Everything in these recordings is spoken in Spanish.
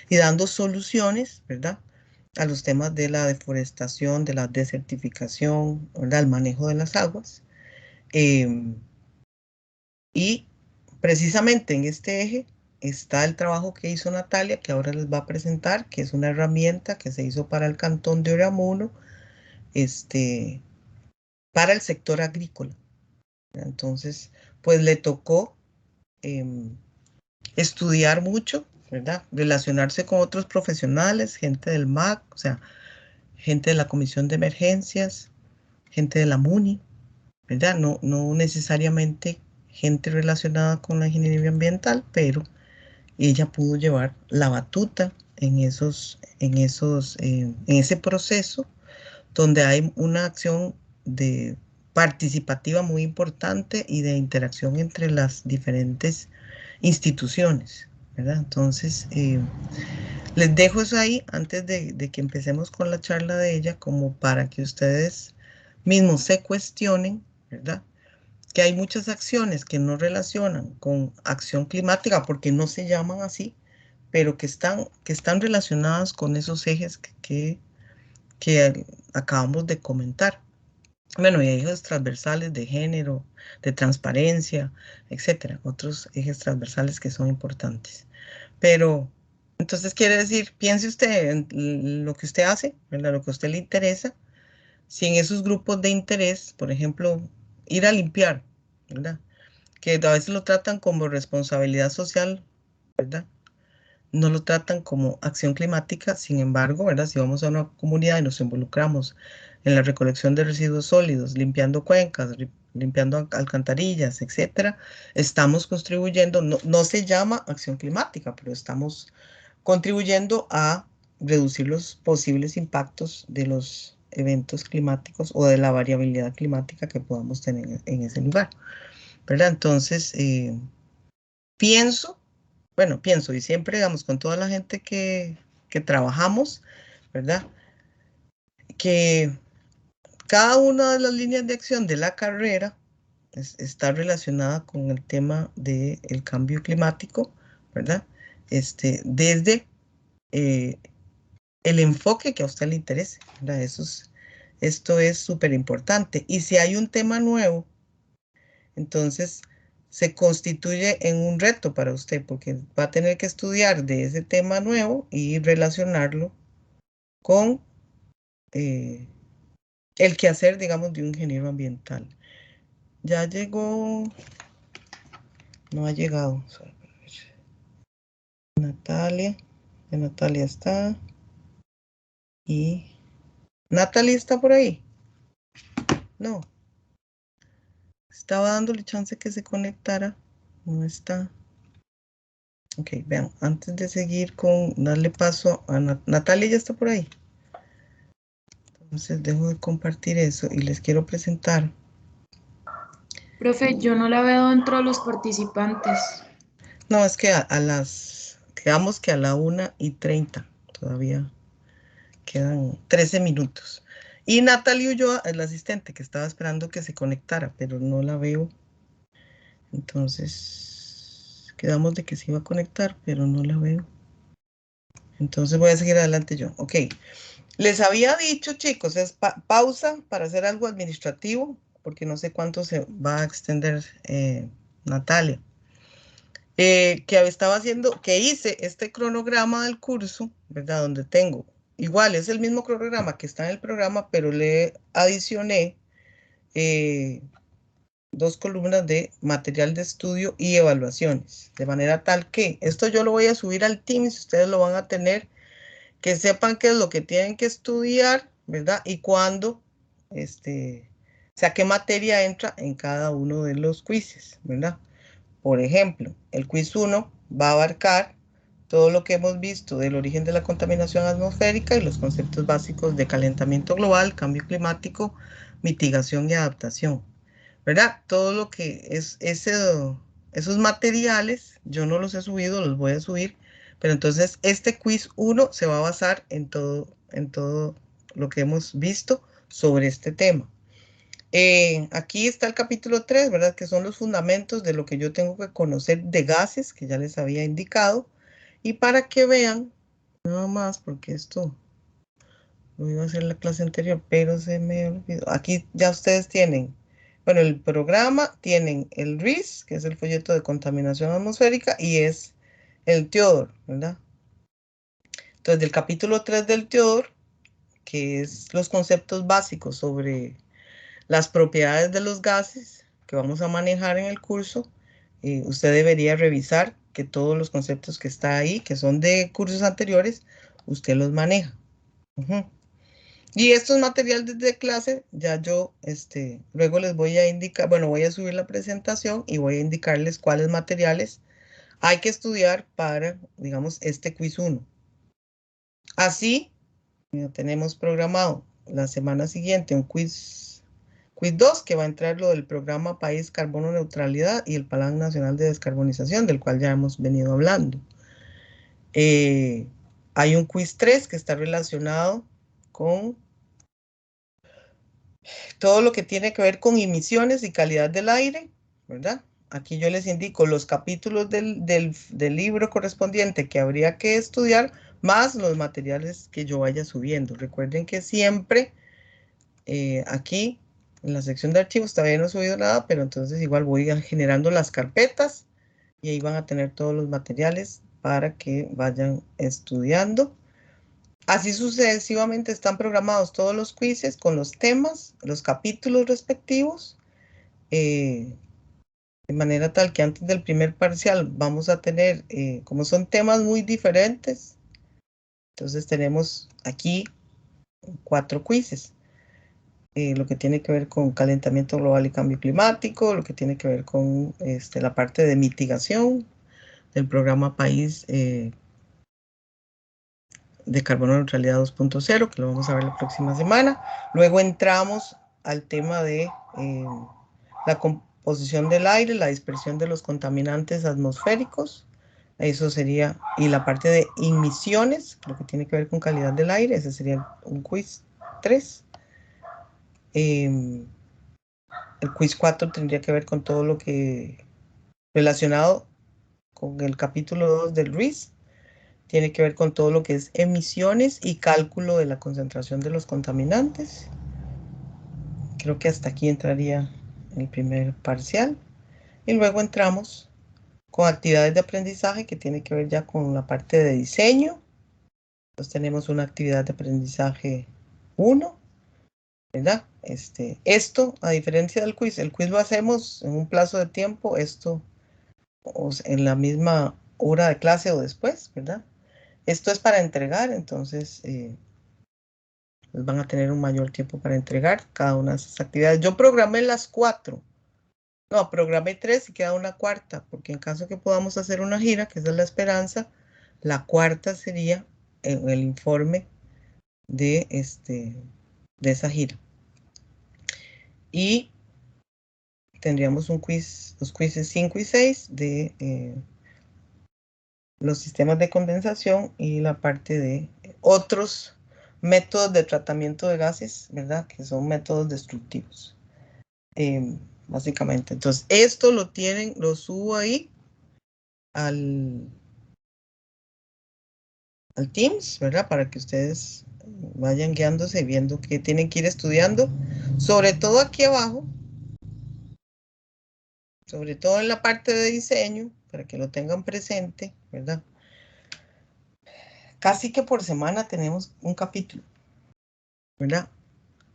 y dando soluciones, ¿verdad? A los temas de la deforestación, de la desertificación, ¿verdad? El manejo de las aguas. Y precisamente en este eje está el trabajo que hizo Natalia, que ahora les va a presentar, que es una herramienta que se hizo para el cantón de Oramuno, para el sector agrícola. Entonces, pues le tocó estudiar mucho, ¿verdad? Relacionarse con otros profesionales, gente del MAC, o sea, gente de la Comisión de Emergencias, gente de la MUNI, ¿verdad? No, no necesariamente gente relacionada con la ingeniería ambiental, pero ella pudo llevar la batuta en ese proceso donde hay una acción de participativa muy importante y de interacción entre las diferentes instituciones, ¿verdad? Entonces, les dejo eso ahí antes de que empecemos con la charla de ella, como para que ustedes mismos se cuestionen, ¿verdad? Que hay muchas acciones que no relacionan con acción climática porque no se llaman así, pero que están relacionadas con esos ejes que acabamos de comentar. Bueno, y ejes transversales de género, de transparencia, etcétera, otros ejes transversales que son importantes. Pero, entonces quiere decir, piense usted en lo que usted hace, ¿verdad? Lo que a usted le interesa. Si en esos grupos de interés, por ejemplo, ir a limpiar, ¿verdad? Que a veces lo tratan como responsabilidad social, ¿verdad? No lo tratan como acción climática, sin embargo, ¿verdad? Si vamos a una comunidad y nos involucramos en la recolección de residuos sólidos, limpiando cuencas, limpiando alcantarillas, etcétera, estamos contribuyendo, no, no se llama acción climática, pero estamos contribuyendo a reducir los posibles impactos de los eventos climáticos o de la variabilidad climática que podamos tener en ese lugar, ¿verdad? Entonces, pienso, bueno, pienso y siempre, digamos, con toda la gente que trabajamos, ¿verdad? Que cada una de las líneas de acción de la carrera está relacionada con el tema del cambio climático, ¿verdad? Desde eh, el enfoque que a usted le interese, ¿verdad? Esto es súper importante. Y si hay un tema nuevo, entonces se constituye en un reto para usted, porque va a tener que estudiar de ese tema nuevo y relacionarlo con eh, el quehacer, digamos, de un ingeniero ambiental. Ya llegó, no ha llegado. Natalia, ya Natalia está. Y Natalia está por ahí. No, estaba dándole chance que se conectara. No está. Ok, vean, antes de seguir con darle paso a Natalia, ya está por ahí. Entonces dejo de compartir eso y les quiero presentar. Profe, yo no la veo dentro de los participantes. No, es que quedamos que a la 1:30 todavía quedan 13 minutos. Y Natalia Ulloa, el asistente, que estaba esperando que se conectara, pero no la veo. Entonces, quedamos de que se iba a conectar, pero no la veo. Entonces voy a seguir adelante yo. Ok. Les había dicho, chicos, es pausa para hacer algo administrativo, porque no sé cuánto se va a extender Natalia. Que estaba haciendo, que hice este cronograma del curso, ¿verdad? Donde tengo, igual es el mismo cronograma que está en el programa, pero le adicioné eh, 2 columnas de material de estudio y evaluaciones, de manera tal que esto yo lo voy a subir al Teams, ustedes lo van a tener, que sepan qué es lo que tienen que estudiar, ¿verdad? Y cuándo, o sea, qué materia entra en cada uno de los quizzes, ¿verdad? Por ejemplo, el quiz 1 va a abarcar todo lo que hemos visto del origen de la contaminación atmosférica y los conceptos básicos de calentamiento global, cambio climático, mitigación y adaptación, ¿verdad? Todo lo que es esos materiales, yo no los he subido, los voy a subir, pero entonces este quiz 1 se va a basar en todo lo que hemos visto sobre este tema. Aquí está el capítulo 3, ¿verdad? Que son los fundamentos de lo que yo tengo que conocer de gases, que ya les había indicado, y para que vean, nada más porque esto lo iba a hacer la clase anterior, pero se me olvidó. Aquí ya ustedes tienen, bueno, el programa, tienen el RIS, que es el folleto de contaminación atmosférica, y es el TEODOR, ¿verdad? Entonces, del capítulo 3 del TEODOR, que es los conceptos básicos sobre las propiedades de los gases que vamos a manejar en el curso, usted debería revisar que todos los conceptos que está ahí, que son de cursos anteriores, usted los maneja. Y estos materiales de clase, ya yo, luego les voy a indicar, bueno, voy a subir la presentación y voy a indicarles cuáles materiales hay que estudiar para, digamos, este quiz 1. Así, ya tenemos programado la semana siguiente un quiz 2, que va a entrar lo del programa País Carbono Neutralidad y el Plan Nacional de Descarbonización, del cual ya hemos venido hablando. Hay un quiz 3 que está relacionado con todo lo que tiene que ver con emisiones y calidad del aire, ¿verdad? Aquí yo les indico los capítulos del libro correspondiente que habría que estudiar, más los materiales que yo vaya subiendo. Recuerden que siempre aquí en la sección de archivos todavía no he subido nada, pero entonces igual voy generando las carpetas y ahí van a tener todos los materiales para que vayan estudiando. Así sucesivamente están programados todos los quizzes con los temas, los capítulos respectivos, de manera tal que antes del primer parcial vamos a tener, como son temas muy diferentes, entonces tenemos aquí 4 quizzes. Lo que tiene que ver con calentamiento global y cambio climático, lo que tiene que ver con la parte de mitigación del programa País de Carbono Neutralidad 2.0, que lo vamos a ver la próxima semana. Luego entramos al tema de la composición del aire, la dispersión de los contaminantes atmosféricos. Eso sería, y la parte de emisiones, lo que tiene que ver con calidad del aire, ese sería un quiz 3. El quiz 4 tendría que ver con todo lo que relacionado con el capítulo 2 del RIS. Tiene que ver con todo lo que es emisiones y cálculo de la concentración de los contaminantes. Creo que hasta aquí entraría el primer parcial. Y luego entramos con actividades de aprendizaje que tiene que ver ya con la parte de diseño. Entonces tenemos una actividad de aprendizaje 1, ¿verdad? Esto, a diferencia del quiz, el quiz lo hacemos en un plazo de tiempo, esto en la misma hora de clase o después, ¿verdad? Esto es para entregar, entonces pues van a tener un mayor tiempo para entregar cada una de esas actividades. Yo programé las 4. No, programé 3 y queda una cuarta, porque en caso que podamos hacer una gira, que esa es la esperanza, la cuarta sería el informe de, de esa gira. Y tendríamos un quiz, los quizzes 5 y 6 de los sistemas de condensación y la parte de otros métodos de tratamiento de gases, ¿verdad? Que son métodos destructivos, básicamente. Entonces, esto lo tienen, lo subo ahí al Teams, ¿verdad? Para que ustedes vayan guiándose, viendo qué tienen que ir estudiando, sobre todo aquí abajo, sobre todo en la parte de diseño, para que lo tengan presente, ¿verdad? Casi que por semana tenemos un capítulo, ¿verdad?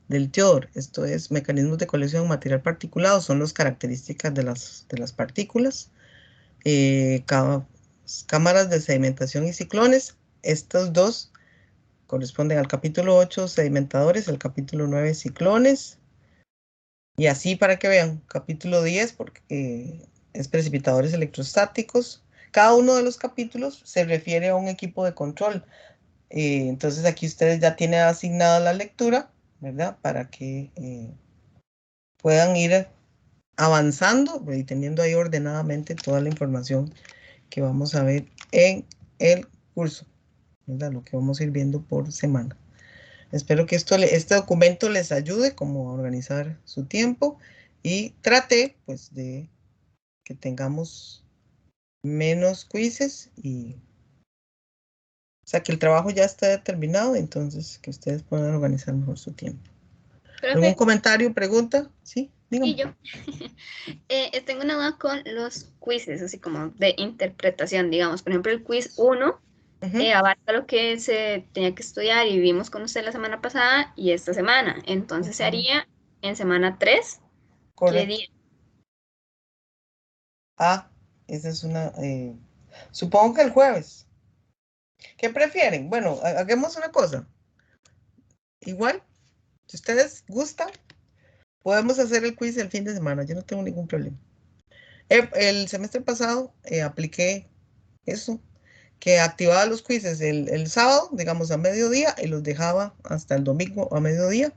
Del TEODOR, esto es mecanismos de colección de material particulado, son las características de las partículas, cámaras de sedimentación y ciclones, estos dos corresponden al capítulo 8, sedimentadores, el capítulo 9, ciclones, y así para que vean, capítulo 10, porque es precipitadores electrostáticos. Cada uno de los capítulos se refiere a un equipo de control. Entonces aquí ustedes ya tienen asignada la lectura, ¿verdad? Para que puedan ir avanzando y teniendo ahí ordenadamente toda la información que vamos a ver en el curso, ¿verdad? Lo que vamos a ir viendo por semana. Espero que este documento les ayude como a organizar su tiempo y trate pues de que tengamos menos quizzes y O sea, que el trabajo ya está determinado, entonces que ustedes puedan organizar mejor su tiempo. ¿Algún Profe, comentario, pregunta? Sí, dígame. y yo. Tengo una duda con los quizzes, así como de interpretación, digamos. Por ejemplo, el quiz 1 Ujú, abarca lo que se tenía que estudiar y vimos con usted la semana pasada y esta semana. Entonces se ujú, haría en semana 3. ¿Qué correcto. día? Ah, esa es una... supongo que el jueves. ¿Qué prefieren? Bueno, hagamos una cosa. Igual, si ustedes gustan, podemos hacer el quiz el fin de semana. Yo no tengo ningún problema. El semestre pasado apliqué eso, que activaba los quizzes el sábado, digamos a mediodía, y los dejaba hasta el domingo a mediodía.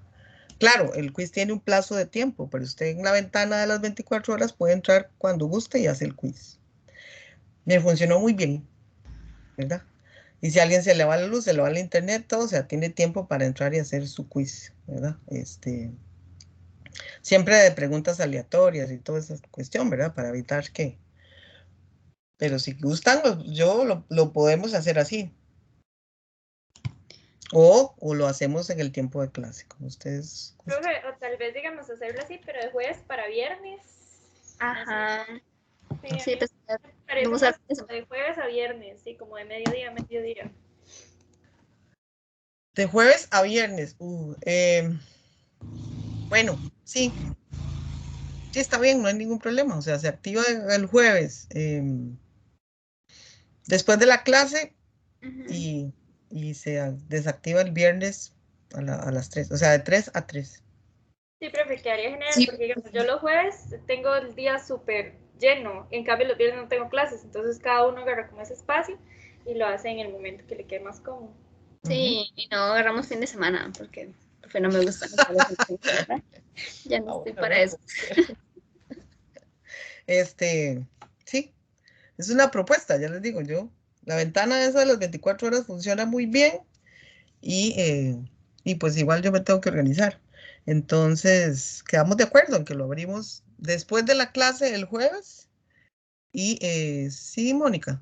Claro, el quiz tiene un plazo de tiempo, pero usted en la ventana de las 24 horas puede entrar cuando guste y hace el quiz. Me funcionó muy bien, ¿verdad? Y si a alguien se le va la luz, se le va el internet, todo, o sea, tiene tiempo para entrar y hacer su quiz, ¿verdad? Siempre de preguntas aleatorias y toda esa cuestión, ¿verdad? Para evitar que... Pero si gustan, lo podemos hacer así. O lo hacemos en el tiempo de clase, como ustedes gusten. Profe, o tal vez digamos hacerlo así, pero de jueves para viernes. Ajá. Sí, a Sí, mí pues me parece vamos a más hacer eso. de jueves a viernes, sí, como de mediodía a mediodía. De jueves a viernes. Bueno, sí, sí está bien, no hay ningún problema. O sea, se activa el jueves después de la clase Ujú. y se desactiva el viernes a las 3. O sea, de 3 a 3. Sí, profe, quedaría genial Sí, porque digamos, yo los jueves tengo el día súper lleno, en cambio los viernes no tengo clases, entonces cada uno agarra como ese espacio y lo hace en el momento que le quede más cómodo. Ujú. Sí, y no agarramos fin de semana, porque no me gustan los juegos en fin de semana. Ya no Ah, estoy bueno, para no eso. puede ser. Este, sí, es una propuesta, ya les digo yo. La ventana esa de las 24 horas funciona muy bien. Y pues igual yo me tengo que organizar. Entonces, quedamos de acuerdo en que lo abrimos después de la clase el jueves. Y sí, Mónica.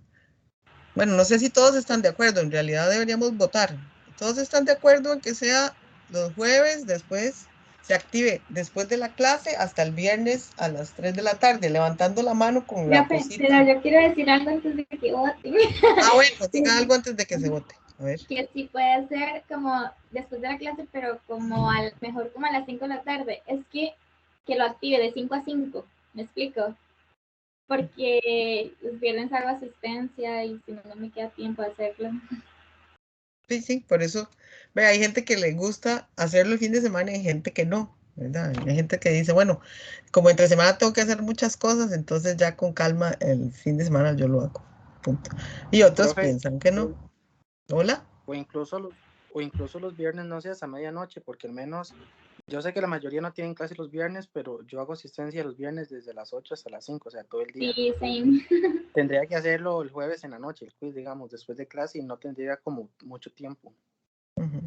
Bueno, no sé si todos están de acuerdo, en realidad deberíamos votar. ¿Todos están de acuerdo en que sea los jueves, después se active después de la clase hasta el viernes a las 3 de la tarde, levantando la mano con la Profe, pero cosita? yo quiero decir algo antes de que voten. Ah, bueno, diga algo antes de que se vote. A ver. Que sí puede ser como después de la clase, pero como al mejor como a las 5 de la tarde. Es que lo active de 5 a 5. ¿Me explico? Porque los viernes hago asistencia y si no, no me queda tiempo de hacerlo. Sí, sí, por eso, ve, hay gente que le gusta hacerlo el fin de semana y hay gente que no, ¿verdad? Hay gente que dice, bueno, como entre semana tengo que hacer muchas cosas, entonces ya con calma el fin de semana yo lo hago, punto. Y otros Profe, piensan que o, no. ¿Hola? o incluso los viernes no sea hasta medianoche, porque al menos yo sé que la mayoría no tienen clase los viernes, pero yo hago asistencia los viernes desde las 8 hasta las 5, o sea, todo el día. Sí, same. Tendría que hacerlo el jueves en la noche, el quiz, digamos, después de clase y no tendría como mucho tiempo. Ujú.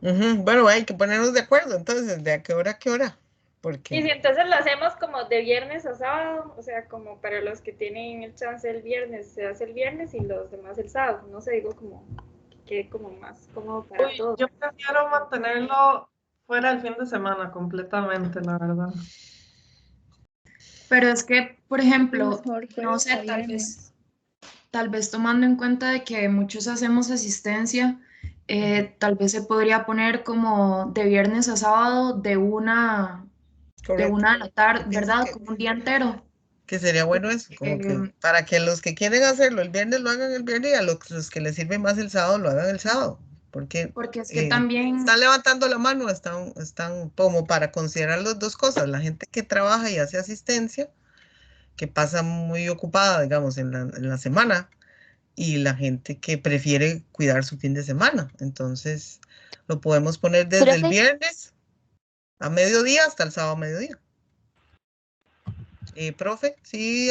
Ujú, bueno, hay que ponernos de acuerdo, entonces, ¿de a qué hora? Y Porque, si entonces lo hacemos como de viernes a sábado, o sea, como para los que tienen el chance el viernes, se hace el viernes y los demás el sábado. No sé, digo como que quede como más cómodo para Uy, todos. yo prefiero mantenerlo fuera el fin de semana completamente, la verdad. pero es que, por ejemplo, Mejor no jueves sé, a viernes. tal vez tomando en cuenta de que muchos hacemos asistencia, tal vez se podría poner como de viernes a sábado de correcto, una a la tarde, yo pienso ¿verdad? Como un día entero. que sería bueno eso, como que Eh, para que los que quieren hacerlo el viernes lo hagan el viernes y a los que les sirve más el sábado lo hagan el sábado, porque porque es que también, están levantando la mano, están como para considerar las dos cosas, la gente que trabaja y hace asistencia, que pasa muy ocupada, digamos, en la semana, y la gente que prefiere cuidar su fin de semana. Entonces, lo podemos poner desde el Profe, viernes a mediodía hasta el sábado a mediodía. Profe, sí,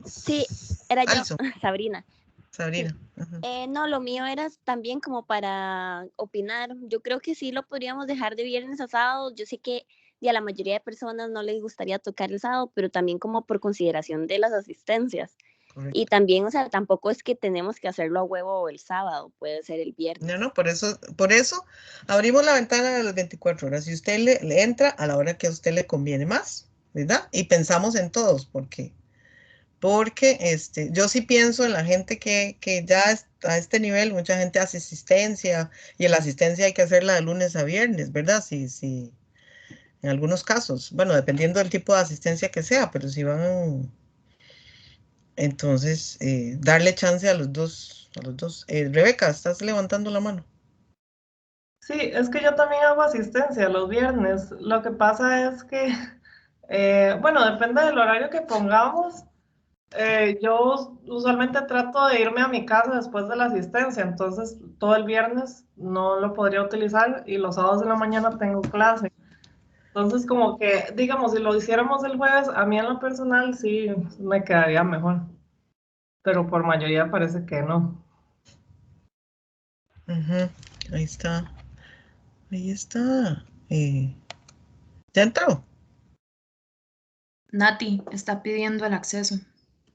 sí, era yo, Alison, Sabrina. Sí. Sabrina. Ajá. No, lo mío era también como para opinar. Yo creo que sí lo podríamos dejar de viernes a sábado. Yo sé que y a la mayoría de personas no les gustaría tocar el sábado, pero también como por consideración de las asistencias. Correcto. Y también, o sea, tampoco es que tenemos que hacerlo a huevo el sábado, puede ser el viernes. No, por eso abrimos la ventana de las 24 horas. Si usted le entra a la hora que a usted le conviene más, ¿verdad? Y pensamos en todos, porque yo sí pienso en la gente que ya a este nivel, mucha gente hace asistencia, y en la asistencia hay que hacerla de lunes a viernes, ¿verdad? Sí, en algunos casos, bueno, dependiendo del tipo de asistencia que sea, pero si van, entonces, darle chance a los dos, Rebeca, estás levantando la mano. Sí, es que yo también hago asistencia los viernes. Lo que pasa es que, bueno, depende del horario que pongamos. Yo usualmente trato de irme a mi casa después de la asistencia, entonces todo el viernes no lo podría utilizar y los sábados de la mañana tengo clase. Entonces, como que, digamos, si lo hiciéramos el jueves, a mí en lo personal sí me quedaría mejor, pero por mayoría parece que no. Ujú, ahí está. Ahí está. ¿Ya entró? Nati está pidiendo el acceso.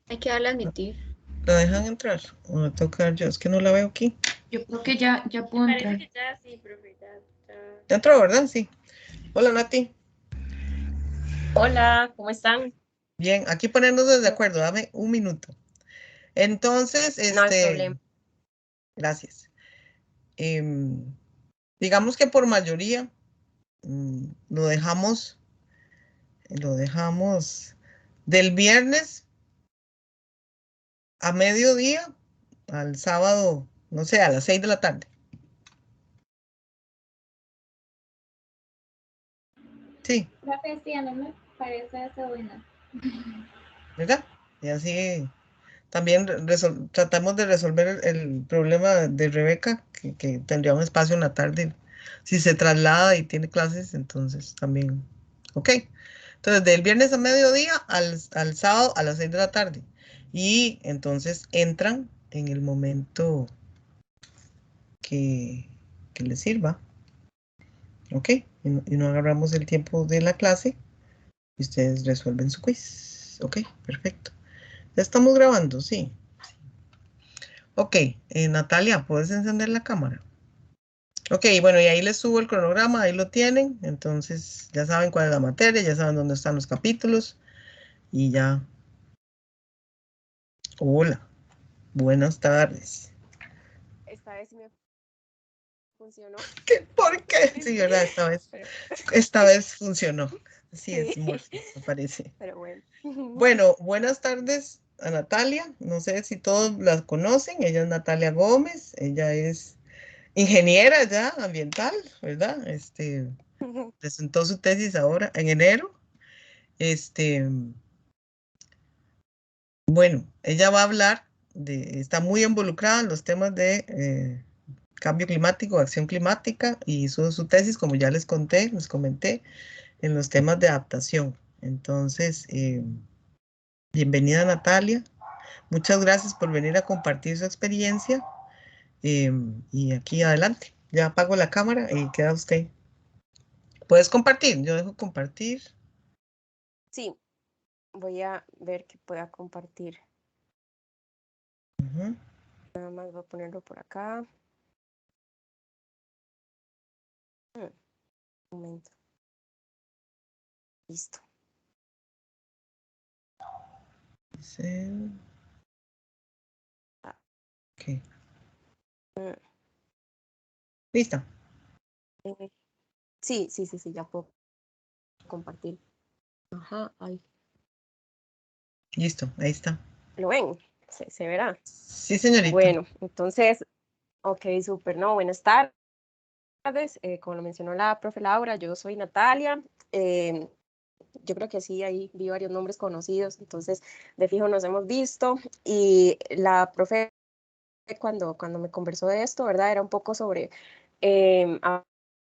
Hay que darle a admitir. ¿La dejan entrar? ¿O me toca yo? Es que no la veo aquí. Yo creo que ya pudo Parece entrar. que ya sí, profe, ya. ¿Ya entró, verdad? Sí. Hola, Nati. Hola, ¿cómo están? Bien, aquí ponernos de acuerdo. Dame un minuto. Entonces, No hay problema. gracias. Digamos que por mayoría lo dejamos del viernes a mediodía al sábado, no sé, a las 6 de la tarde. Sí, Profe, sí, a mí me parece eso bueno. ¿verdad? Y así también tratamos de resolver el problema de Rebeca, que tendría un espacio en la tarde. Si se traslada y tiene clases, entonces también. Ok. Entonces, del viernes a mediodía al sábado a las 6 de la tarde. Y entonces entran en el momento que les sirva. Ok. Y no agarramos el tiempo de la clase y ustedes resuelven su quiz. Ok, perfecto. Ya estamos grabando, sí. Ok, Natalia, ¿puedes encender la cámara? Ok, bueno, y ahí les subo el cronograma, ahí lo tienen. Entonces, ya saben cuál es la materia, ya saben dónde están los capítulos. Y ya. Hola, buenas tardes. Esta vez sí me funcionó. ¿Por qué? Sí, ¿verdad? Esta vez funcionó. Así es, Sí, Morphy, me parece. pero bueno. Bueno, buenas tardes a Natalia. No sé si todos la conocen. Ella es Natalia Gómez. Ella es ingeniera ya ambiental, ¿verdad? Presentó su tesis ahora en enero. Bueno, ella va a hablar está muy involucrada en los temas de cambio climático, acción climática, y hizo su tesis, como ya les comenté, en los temas de adaptación. Entonces, bienvenida Natalia. Muchas gracias por venir a compartir su experiencia. Y aquí adelante. Ya apago la cámara y queda usted. ¿Puedes compartir? Yo dejo compartir. Sí, voy a ver que pueda compartir. Ujú. Nada más voy a ponerlo por acá. Un momento. Listo. Dice- Ok. Mm, Lista. Sí, ya puedo compartir. Ajá, ahí. Listo, ahí está. ¿Lo ven? Se verá. Sí, señorita. Bueno, entonces, ok, súper, no, buenas tardes. Como lo mencionó la profe Laura, yo soy Natalia. Yo creo que sí, ahí vi varios nombres conocidos, entonces de fijo nos hemos visto. Y la profe, cuando me conversó de esto, ¿verdad? Era un poco sobre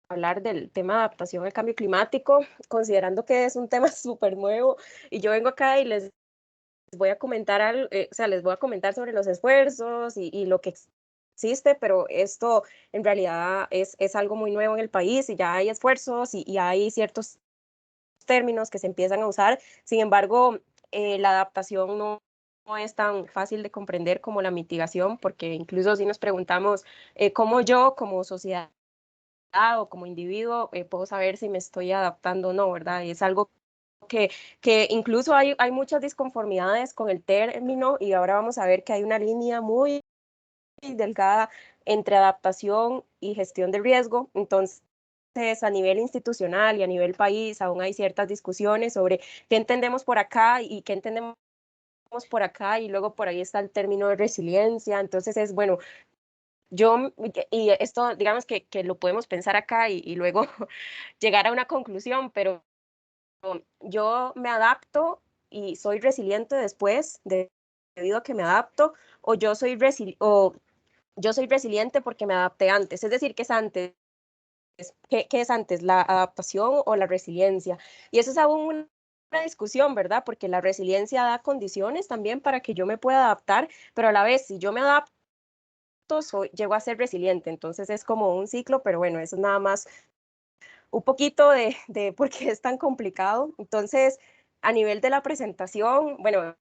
hablar del tema de adaptación al cambio climático, considerando que es un tema súper nuevo. Y yo vengo acá y les voy a comentar algo, o sea, les voy a comentar sobre los esfuerzos y lo que existe, pero esto en realidad es algo muy nuevo en el país y ya hay esfuerzos y hay ciertos términos que se empiezan a usar. Sin embargo, la adaptación no es tan fácil de comprender como la mitigación, porque incluso si nos preguntamos cómo yo como sociedad o como individuo puedo saber si me estoy adaptando o no, ¿verdad? Es algo que incluso hay muchas disconformidades con el término y ahora vamos a ver que hay una línea muy delgada entre adaptación y gestión de riesgo. Entonces, a nivel institucional y a nivel país, aún hay ciertas discusiones sobre qué entendemos por acá y qué entendemos por acá, y luego por ahí está el término de resiliencia. Entonces es bueno, y esto digamos que lo podemos pensar acá y luego llegar a una conclusión, pero yo me adapto y soy resiliente después debido a que me adapto, o yo soy resiliente porque me adapté antes. Es decir, ¿qué es antes? ¿Qué es antes, la adaptación o la resiliencia? Y eso es aún una discusión, ¿verdad? Porque la resiliencia da condiciones también para que yo me pueda adaptar, pero a la vez, si yo me adapto, llego a ser resiliente. Entonces es como un ciclo, pero bueno, eso es nada más un poquito de por qué es tan complicado. Entonces, a nivel de la presentación, bueno,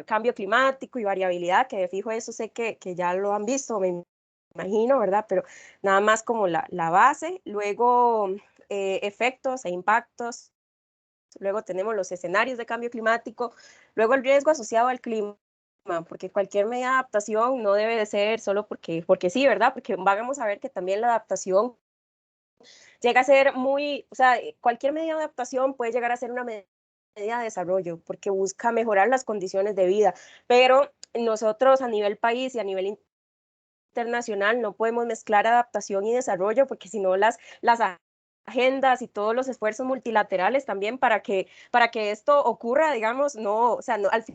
cambio climático y variabilidad, que de fijo eso sé que ya lo han visto, me imagino, ¿verdad? Pero nada más como la base, luego efectos e impactos, luego tenemos los escenarios de cambio climático, luego el riesgo asociado al clima, porque cualquier medida de adaptación no debe de ser solo porque sí, ¿verdad? Porque vamos a ver que también la adaptación llega a ser muy, o sea, cualquier medida de adaptación puede llegar a ser una medida de desarrollo porque busca mejorar las condiciones de vida, pero nosotros a nivel país y a nivel internacional no podemos mezclar adaptación y desarrollo, porque si no las agendas y todos los esfuerzos multilaterales también para que esto ocurra, digamos, no, o sea, no, al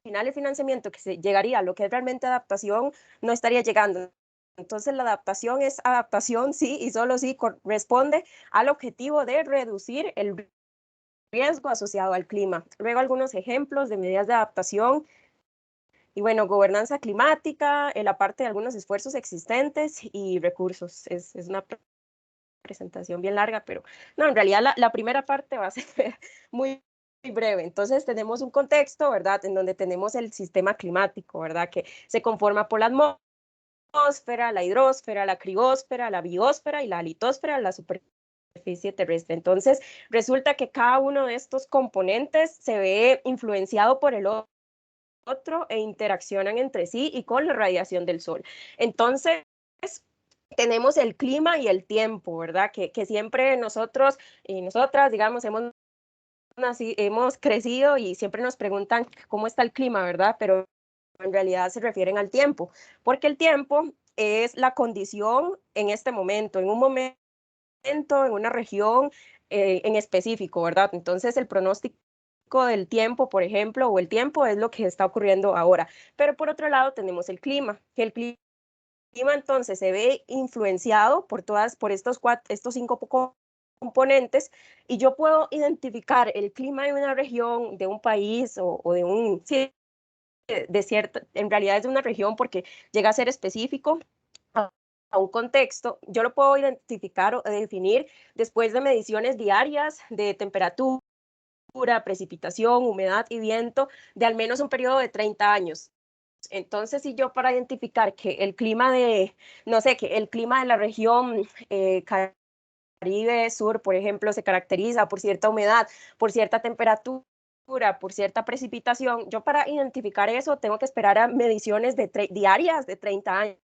final el financiamiento que se llegaría a lo que es realmente adaptación no estaría llegando. Entonces la adaptación es adaptación, sí, y solo sí corresponde al objetivo de reducir el riesgo asociado al clima. Luego algunos ejemplos de medidas de adaptación. Y bueno, gobernanza climática, la parte de algunos esfuerzos existentes y recursos. Es una presentación bien larga, pero no, en realidad la primera parte va a ser muy breve. Entonces tenemos un contexto, ¿verdad? En donde tenemos el sistema climático, ¿verdad? Que se conforma por la atmósfera, la hidrosfera, la criosfera, la biosfera y la litosfera, la superficie terrestre. Entonces resulta que cada uno de estos componentes se ve influenciado por el otro e interaccionan entre sí y con la radiación del sol. Entonces, tenemos el clima y el tiempo, ¿verdad? Que siempre nosotros y nosotras, digamos, hemos crecido y siempre nos preguntan cómo está el clima, ¿verdad? Pero en realidad se refieren al tiempo, porque el tiempo es la condición en este momento, en un momento, en una región en específico, ¿verdad? Entonces, el pronóstico del tiempo, por ejemplo, o el tiempo es lo que está ocurriendo ahora. Pero por otro lado tenemos el clima, que el clima entonces se ve influenciado por estos 5 componentes, y yo puedo identificar el clima de una región, de un país o de un, sí, de cierta, en realidad es de una región porque llega a ser específico a un contexto. Yo lo puedo identificar o definir después de mediciones diarias de temperatura, precipitación, humedad y viento de al menos un periodo de 30 años. Entonces, si yo para identificar que el clima de, no sé, que el clima de la región Caribe Sur, por ejemplo, se caracteriza por cierta humedad, por cierta temperatura, por cierta precipitación, yo para identificar eso tengo que esperar a mediciones diarias de 30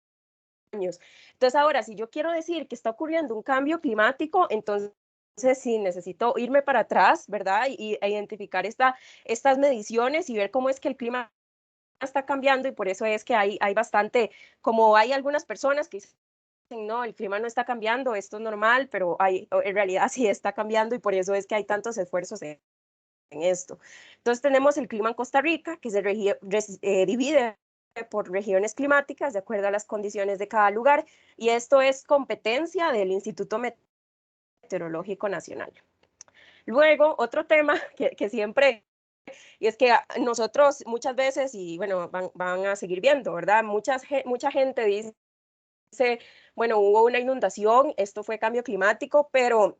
años. Entonces, ahora, si yo quiero decir que está ocurriendo un cambio climático, entonces sí necesito irme para atrás, ¿verdad? E identificar estas mediciones y ver cómo es que el clima está cambiando, y por eso es que hay bastante, como hay algunas personas que dicen, no, el clima no está cambiando, esto es normal, pero en realidad sí está cambiando, y por eso es que hay tantos esfuerzos en esto. Entonces tenemos el clima en Costa Rica, que se divide por regiones climáticas de acuerdo a las condiciones de cada lugar, y esto es competencia del Instituto Meteorológico Nacional. Luego, otro tema que siempre, y es que nosotros muchas veces, y bueno, van a seguir viendo, ¿verdad? Mucha gente dice, bueno, hubo una inundación, esto fue cambio climático, pero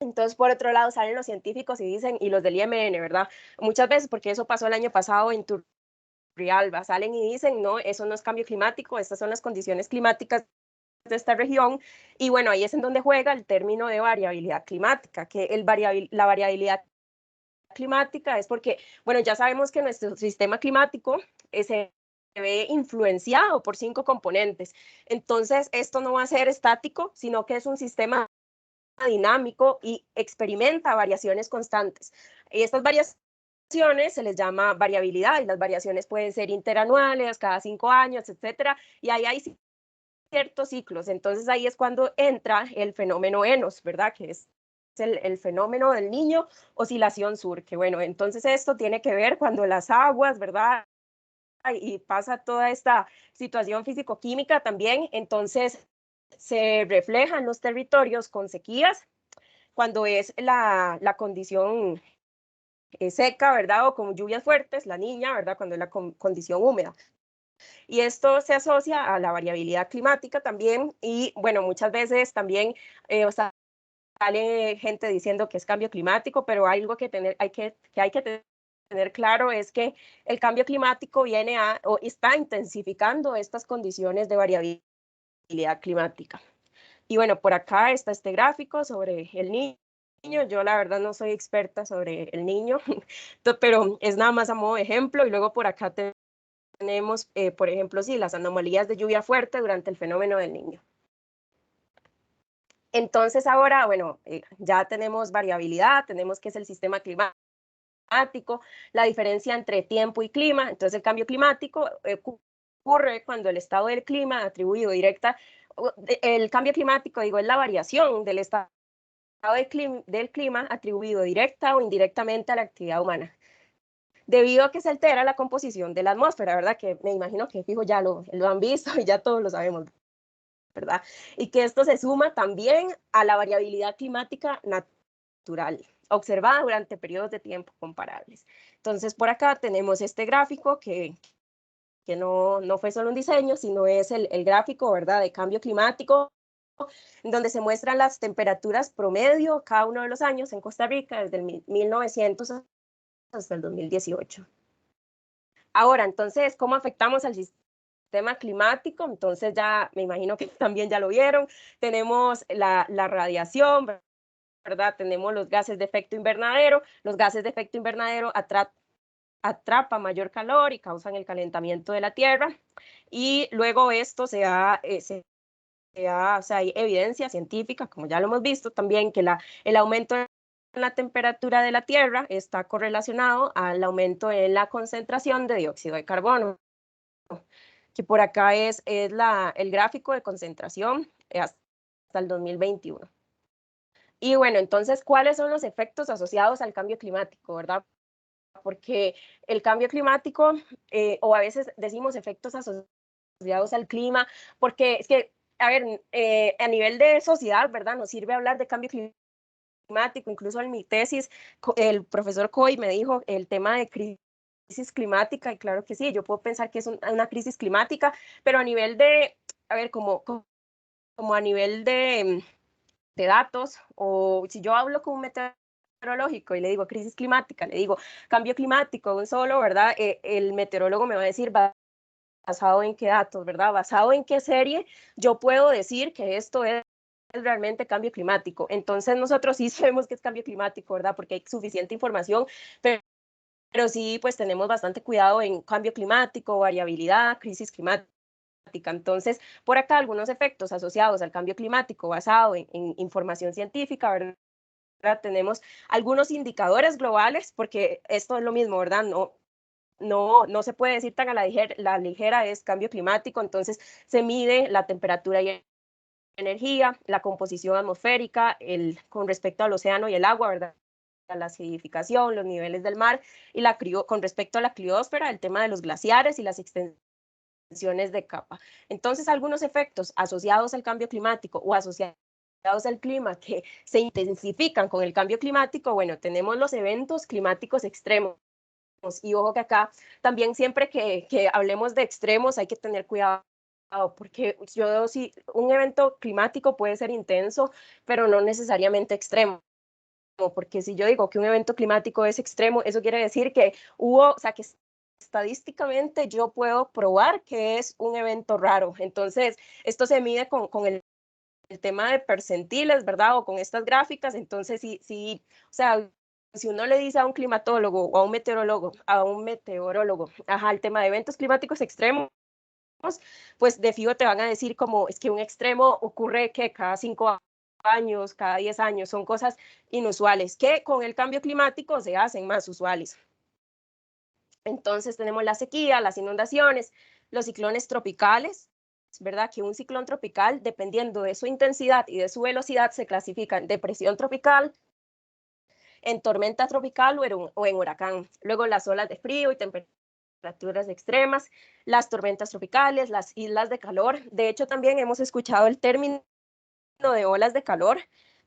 Entonces, por otro lado, salen los científicos y dicen, y los del IMN, ¿verdad? Muchas veces, porque eso pasó el año pasado en Turrialba, salen y dicen, no, eso no es cambio climático, estas son las condiciones climáticas de esta región, y bueno, ahí es en donde juega el término de variabilidad climática, que la variabilidad climática es porque, bueno, ya sabemos que nuestro sistema climático se ve influenciado por 5 componentes, entonces esto no va a ser estático, sino que es un sistema dinámico y experimenta variaciones constantes. Y estas variaciones se les llama variabilidad, y las variaciones pueden ser interanuales, cada 5 años, etcétera, y ahí hay ciertos ciclos. Entonces ahí es cuando entra el fenómeno ENOS, ¿verdad? Que es el fenómeno del Niño, oscilación sur, que bueno, entonces esto tiene que ver cuando las aguas, ¿verdad? Y pasa toda esta situación físico-química también, entonces se reflejan los territorios con sequías, cuando es la condición seca, ¿verdad? O con lluvias fuertes, la niña, ¿verdad? Cuando es la condición húmeda. Y esto se asocia a la variabilidad climática también, y bueno, muchas veces también sale gente diciendo que es cambio climático, pero algo que hay que tener claro es que el cambio climático viene o está intensificando estas condiciones de variabilidad climática. Y bueno, por acá está este gráfico sobre el niño. Yo la verdad no soy experta sobre el niño, pero es nada más a modo de ejemplo. Y luego por acá tenemos, por ejemplo, sí, las anomalías de lluvia fuerte durante el fenómeno del Niño. Entonces ahora, bueno, ya tenemos variabilidad, tenemos qué es el sistema climático, la diferencia entre tiempo y clima. Entonces el cambio climático ocurre cuando el estado del clima atribuido el cambio climático, digo, es la variación del estado del clima atribuido directa o indirectamente a la actividad humana, debido a que se altera la composición de la atmósfera, ¿verdad? Que me imagino que fijo ya lo han visto y ya todos lo sabemos, ¿verdad? Y que esto se suma también a la variabilidad climática natural, observada durante periodos de tiempo comparables. Entonces, por acá tenemos este gráfico que no fue solo un diseño, sino es el gráfico, ¿verdad?, de cambio climático, donde se muestran las temperaturas promedio cada uno de los años en Costa Rica, desde el 1900 hasta el 2018. Ahora, entonces, ¿cómo afectamos al sistema climático? Entonces ya me imagino que también ya lo vieron. Tenemos la radiación, ¿verdad? Tenemos los gases de efecto invernadero. Los gases de efecto invernadero atrapa mayor calor y causan el calentamiento de la Tierra. Y luego esto o sea, hay evidencia científica, como ya lo hemos visto también, que el aumento en la temperatura de la Tierra está correlacionado al aumento en la concentración de dióxido de carbono, que por acá es el gráfico de concentración hasta el 2021. Y bueno, entonces, ¿cuáles son los efectos asociados al cambio climático, verdad? Porque el cambio climático, o a veces decimos efectos asociados al clima, porque es que, a ver, a nivel de sociedad, ¿verdad? Nos sirve hablar de cambio climático. Incluso en mi tesis, el profesor Coy me dijo el tema de crisis climática, y claro que sí, yo puedo pensar que es una crisis climática, pero a nivel de, a ver, como a nivel de datos, o si yo hablo con un meteorológico y le digo crisis climática, le digo cambio climático, un solo, ¿verdad? El meteorólogo me va a decir, ¿basado en qué datos, verdad? ¿Basado en qué serie yo puedo decir que esto es realmente cambio climático? Entonces nosotros sí sabemos que es cambio climático, ¿verdad? Porque hay suficiente información, pero sí, pues tenemos bastante cuidado en cambio climático, variabilidad, crisis climática. Entonces, por acá algunos efectos asociados al cambio climático basado en información científica, ¿verdad? Tenemos algunos indicadores globales, porque esto es lo mismo, ¿verdad? No se puede decir tan a la ligera es cambio climático. Entonces se mide la temperatura y energía, la composición atmosférica, con respecto al océano y el agua, ¿verdad? La acidificación, los niveles del mar, y con respecto a la criosfera, el tema de los glaciares y las extensiones de capa. Entonces, algunos efectos asociados al cambio climático o asociados al clima que se intensifican con el cambio climático, bueno, tenemos los eventos climáticos extremos. Y ojo que acá también siempre que hablemos de extremos hay que tener cuidado, porque un evento climático puede ser intenso, pero no necesariamente extremo. porque si yo digo que un evento climático es extremo, eso quiere decir que hubo, o sea, que estadísticamente yo puedo probar que es un evento raro. Entonces, esto se mide con el tema de percentiles, ¿verdad? O con estas gráficas. Entonces, sí, o sea, si uno le dice a un climatólogo o a un meteorólogo, ajá, el tema de eventos climáticos extremos, pues de fijo te van a decir como, es que un extremo ocurre que cada 5 años, cada 10 años, son cosas inusuales que con el cambio climático se hacen más usuales. Entonces tenemos la sequía, las inundaciones, los ciclones tropicales, ¿verdad? Que un ciclón tropical, dependiendo de su intensidad y de su velocidad, se clasifica en depresión tropical, en tormenta tropical o en huracán. Luego las olas de frío y temperaturas extremas, las tormentas tropicales, las islas de calor. De hecho, también hemos escuchado el término de olas de calor,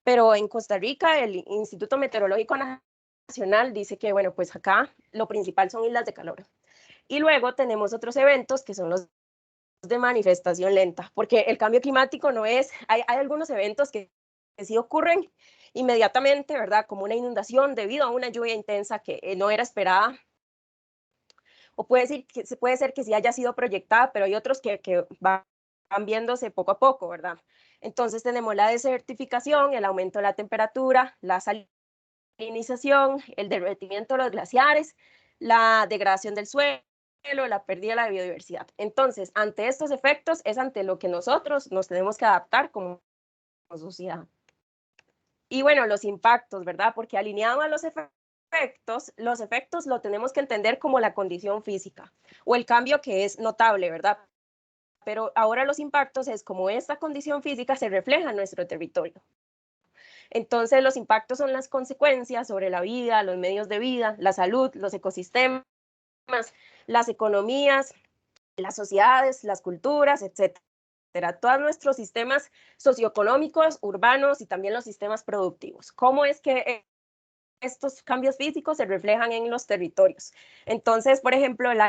pero en Costa Rica el Instituto Meteorológico Nacional dice que, bueno, pues acá lo principal son islas de calor. Y luego tenemos otros eventos que son los de manifestación lenta, porque el cambio climático no es, hay algunos eventos que sí ocurren inmediatamente, ¿verdad? Como una inundación debido a una lluvia intensa que no era esperada, o puede ser que sí haya sido proyectada, pero hay otros que van viéndose poco a poco, ¿verdad? Entonces tenemos la desertificación, el aumento de la temperatura, la salinización, el derretimiento de los glaciares, la degradación del suelo, la pérdida de la biodiversidad. Entonces, ante estos efectos es ante lo que nosotros nos tenemos que adaptar como sociedad. Y bueno, los impactos, ¿verdad? Porque alineado a los efectos lo tenemos que entender como la condición física o el cambio que es notable, ¿verdad? Pero ahora los impactos es como esta condición física se refleja en nuestro territorio. Entonces, los impactos son las consecuencias sobre la vida, los medios de vida, la salud, los ecosistemas, las economías, las sociedades, las culturas, etcétera. Todos nuestros sistemas socioeconómicos, urbanos y también los sistemas productivos. ¿Cómo es que estos cambios físicos se reflejan en los territorios? Entonces, por ejemplo, el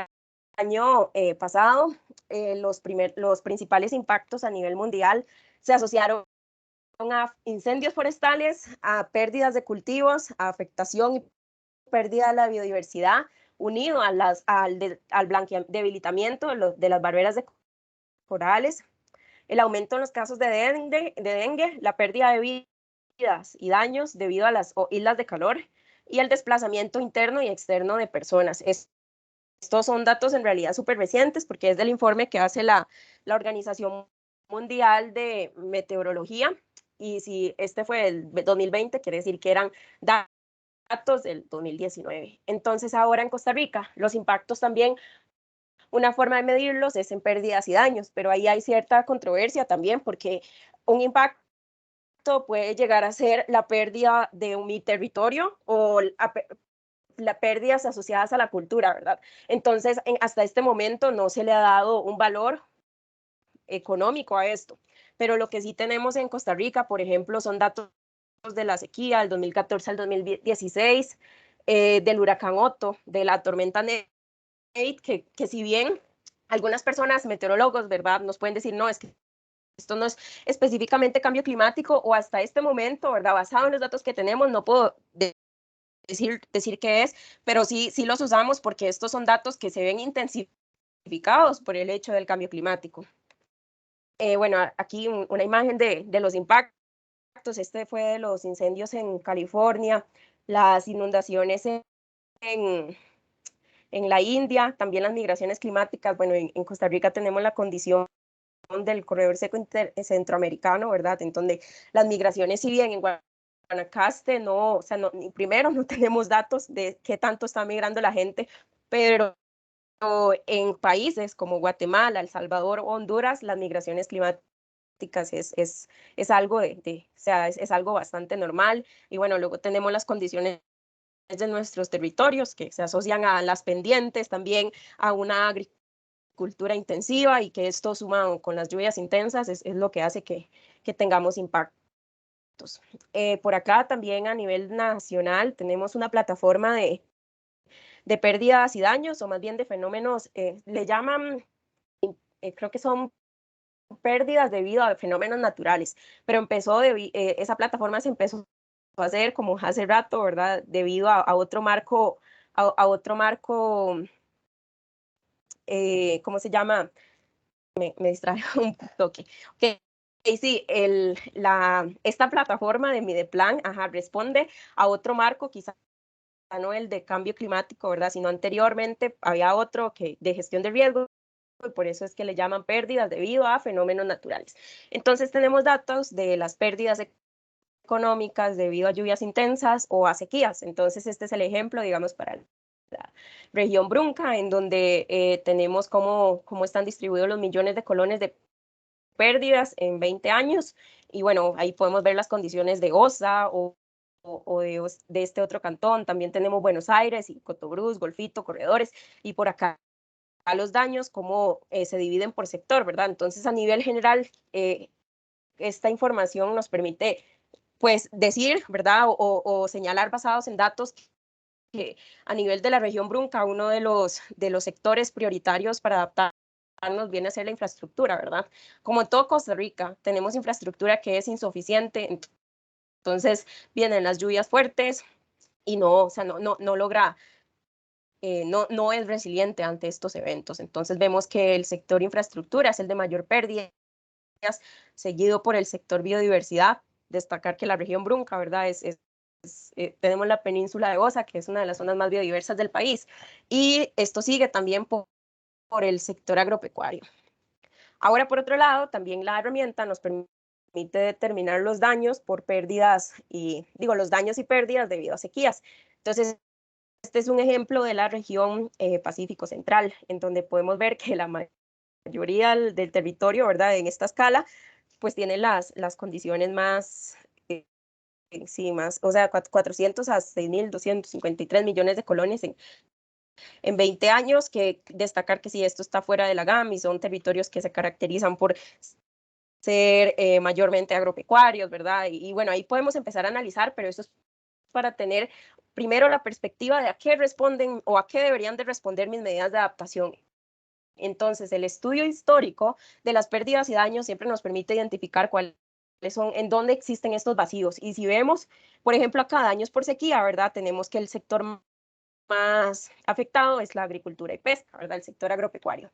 año pasado, los principales impactos a nivel mundial se asociaron a incendios forestales, a pérdidas de cultivos, a afectación y pérdida de la biodiversidad, unido a al debilitamiento de las barreras de corales, el aumento en los casos de dengue, la pérdida de vidas y daños debido a las islas de calor y el desplazamiento interno y externo de personas. Estos son datos en realidad súper recientes porque es del informe que hace la Organización Mundial de Meteorología, y si este fue el 2020, quiere decir que eran datos del 2019. Entonces ahora en Costa Rica los impactos también, una forma de medirlos es en pérdidas y daños, pero ahí hay cierta controversia también porque un impacto puede llegar a ser la pérdida de mi territorio o las pérdidas asociadas a la cultura, ¿verdad? Entonces, hasta este momento no se le ha dado un valor económico a esto, pero lo que sí tenemos en Costa Rica, por ejemplo, son datos de la sequía del 2014 al 2016, del huracán Otto, de la tormenta Nate, que si bien algunas personas, meteorólogos, ¿verdad?, nos pueden decir, no, es que esto no es específicamente cambio climático, o hasta este momento, ¿verdad?, basado en los datos que tenemos, no puedo decir qué es, pero sí los usamos porque estos son datos que se ven intensificados por el hecho del cambio climático. Bueno, aquí una imagen de los impactos. Este fue de los incendios en California, las inundaciones en la India, también las migraciones climáticas. Bueno, en Costa Rica tenemos la condición del corredor seco centroamericano, ¿verdad? En donde las migraciones, si bien en Guanacaste no, o sea, primero no tenemos datos de qué tanto está migrando la gente, pero en países como Guatemala, El Salvador o Honduras, las migraciones climáticas es algo o sea, es algo bastante normal. Y bueno, luego tenemos las condiciones de nuestros territorios que se asocian a las pendientes, también a una agricultura intensiva, y que esto sumado con las lluvias intensas es lo que hace que tengamos impactos. Por acá también a nivel nacional tenemos una plataforma de pérdidas y daños, o más bien de fenómenos, le llaman, creo que son pérdidas debido a fenómenos naturales, pero esa plataforma se empezó a hacer como hace rato, ¿verdad? Debido a otro marco, a otro marco, ¿cómo se llama? Me distrae un toque. Okay. Sí, esta plataforma de Mideplan, responde a otro marco, quizá no el de cambio climático, ¿verdad? Sino anteriormente había otro de gestión de riesgo, y por eso es que le llaman pérdidas debido a fenómenos naturales. Entonces tenemos datos de las pérdidas económicas debido a lluvias intensas o a sequías. Entonces este es el ejemplo, digamos, para la región Brunca, en donde tenemos cómo están distribuidos los millones de colones de pérdidas en 20 años. Y bueno, ahí podemos ver las condiciones de Osa o de este otro cantón. También tenemos Buenos Aires y Cotobruz, Golfito, Corredores, y por acá a los daños, cómo se dividen por sector, ¿verdad? Entonces, a nivel general, esta información nos permite, pues, decir, ¿verdad? O señalar basados en datos que a nivel de la región Brunca, uno de los sectores prioritarios para adaptarnos viene a ser la infraestructura, ¿verdad? Como en todo Costa Rica, tenemos infraestructura que es insuficiente, entonces vienen las lluvias fuertes y no logra, no es resiliente ante estos eventos. Entonces vemos que el sector infraestructura es el de mayor pérdida, seguido por el sector biodiversidad. Destacar que la región Brunca, ¿verdad? Tenemos la península de Osa, que es una de las zonas más biodiversas del país, y esto sigue también por el sector agropecuario. Ahora, por otro lado, también la herramienta nos permite determinar los daños por pérdidas, los daños y pérdidas debido a sequías. Entonces, este es un ejemplo de la región Pacífico Central, en donde podemos ver que la mayoría del territorio, ¿verdad? En esta escala, pues tiene las condiciones más, o sea, 400 a 6.253 millones de colones en 20 años, que destacar que si esto está fuera de la GAM y son territorios que se caracterizan por ser mayormente agropecuarios, ¿verdad? Y bueno, ahí podemos empezar a analizar, pero eso es para tener primero la perspectiva de a qué responden o a qué deberían de responder mis medidas de adaptación. Entonces, el estudio histórico de las pérdidas y daños siempre nos permite identificar cuáles son, en dónde existen estos vacíos. Y si vemos, por ejemplo, acá daños por sequía, ¿verdad? Tenemos que el sector más afectado es la agricultura y pesca, ¿verdad? El sector agropecuario.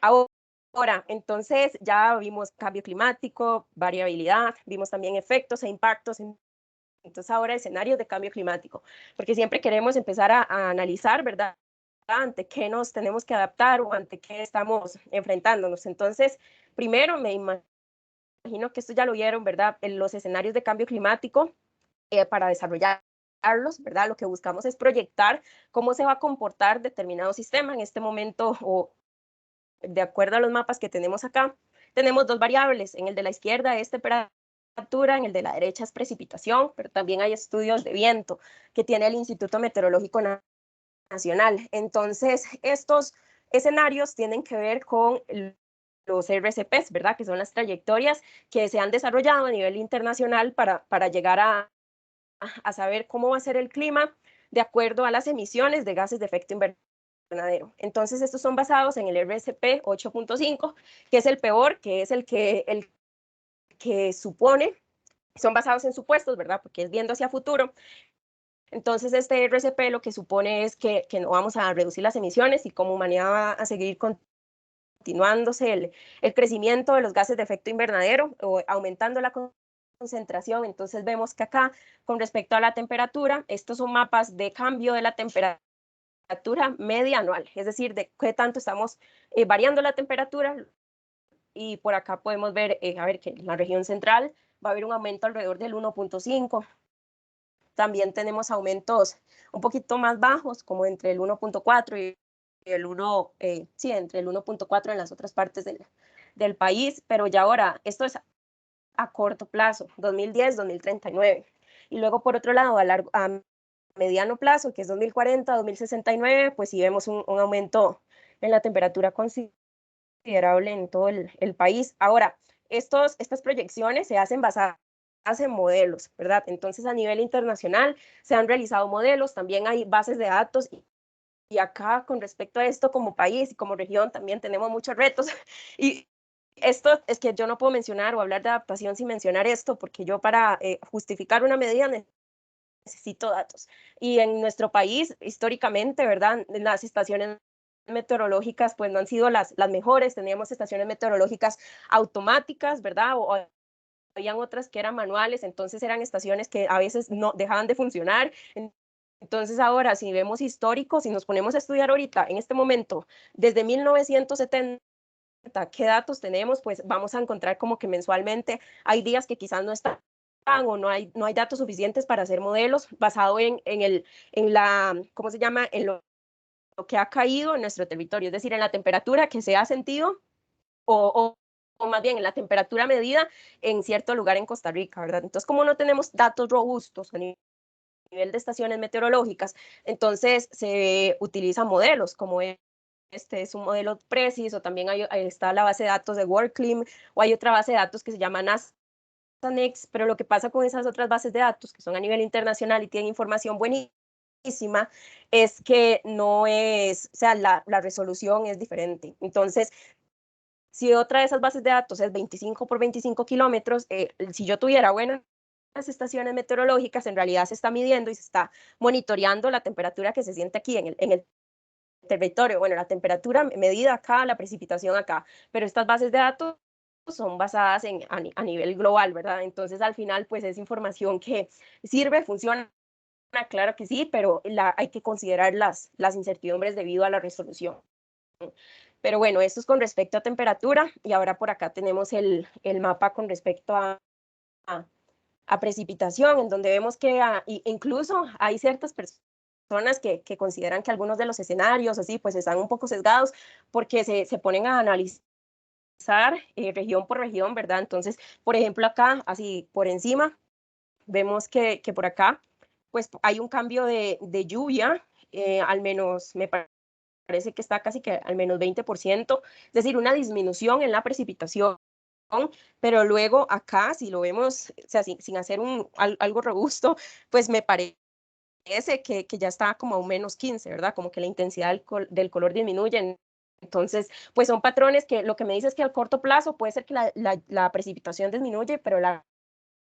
Ahora, entonces ya vimos cambio climático, variabilidad, vimos también efectos e impactos. Entonces ahora escenarios de cambio climático, porque siempre queremos empezar a analizar, ¿verdad? Ante qué nos tenemos que adaptar o ante qué estamos enfrentándonos. Entonces, primero me imagino que esto ya lo vieron, ¿verdad? En los escenarios de cambio climático, para desarrollarlos, ¿verdad? Lo que buscamos es proyectar cómo se va a comportar determinado sistema en este momento, o de acuerdo a los mapas que tenemos acá. Tenemos dos variables: en el de la izquierda es temperatura, en el de la derecha es precipitación, pero también hay estudios de viento que tiene el Instituto Meteorológico Nacional. Entonces, estos escenarios tienen que ver con los RCPs, ¿verdad? Que son las trayectorias que se han desarrollado a nivel internacional para llegar a saber cómo va a ser el clima de acuerdo a las emisiones de gases de efecto invernadero. Entonces, estos son basados en el RCP 8.5, que es el peor, que es el que supone, son basados en supuestos, ¿verdad? Porque es viendo hacia futuro. Entonces, este RCP lo que supone es que no vamos a reducir las emisiones y como humanidad va a seguir continuándose el crecimiento de los gases de efecto invernadero o aumentando la concentración. Entonces, vemos que acá, con respecto a la temperatura, estos son mapas de cambio de la temperatura media anual, es decir, de qué tanto estamos variando la temperatura. Y por acá podemos ver, que en la región central va a haber un aumento alrededor del 1.5. También tenemos aumentos un poquito más bajos, como entre el 1.4 y el 1, entre el 1.4 en las otras partes del país, pero ya ahora, esto es a corto plazo, 2010, 2039. Y luego, por otro lado, a mediano plazo, que es 2040, 2069, pues sí vemos un aumento en la temperatura considerable en todo el país. Ahora, estas proyecciones se hacen basadas en modelos, ¿verdad? Entonces, a nivel internacional se han realizado modelos, también hay bases de datos, y acá, con respecto a esto, como país y como región, también tenemos muchos retos. Y esto es que yo no puedo mencionar o hablar de adaptación sin mencionar esto, porque yo para justificar una medida necesito datos. Y en nuestro país, históricamente, ¿verdad? Las estaciones meteorológicas pues no han sido las mejores, teníamos estaciones meteorológicas automáticas, ¿verdad? O habían otras que eran manuales, entonces eran estaciones que a veces no dejaban de funcionar. Entonces ahora, si vemos históricos, si nos ponemos a estudiar ahorita, en este momento, desde 1970, qué datos tenemos, pues vamos a encontrar como que mensualmente hay días que quizás no están o no hay datos suficientes para hacer modelos basado en la, ¿cómo se llama? En lo que ha caído en nuestro territorio, es decir, en la temperatura que se ha sentido o más bien en la temperatura medida en cierto lugar en Costa Rica, ¿verdad? Entonces, como no tenemos datos robustos a nivel de estaciones meteorológicas, entonces se utilizan modelos como este es un modelo Precis, o también ahí está la base de datos de WorldClim, o hay otra base de datos que se llama NASANEX, pero lo que pasa con esas otras bases de datos que son a nivel internacional y tienen información buenísima, es que no es, o sea, la resolución es diferente. Entonces, si otra de esas bases de datos es 25 por 25 kilómetros, si yo tuviera buenas estaciones meteorológicas, en realidad se está midiendo y se está monitoreando la temperatura que se siente aquí en el territorio, bueno, la temperatura medida acá, la precipitación acá, pero estas bases de datos son basadas a nivel global, ¿verdad? Entonces, al final, pues es información que sirve, funciona, claro que sí, pero hay que considerar las incertidumbres debido a la resolución. Pero bueno, esto es con respecto a temperatura, y ahora por acá tenemos el mapa con respecto a precipitación, en donde vemos que incluso hay ciertas personas que consideran que algunos de los escenarios así pues están un poco sesgados porque se ponen a analizar región por región, ¿verdad? Entonces, por ejemplo, acá, así por encima, vemos que por acá pues hay un cambio de lluvia, al menos me parece que está casi que al menos 20%, es decir, una disminución en la precipitación, pero luego acá, si lo vemos, o sea, sin hacer algo robusto, pues me parece que ya está como a un menos 15, ¿verdad? Como que la intensidad del color disminuye. Entonces, pues son patrones que lo que me dice es que al corto plazo puede ser que la precipitación disminuye, pero a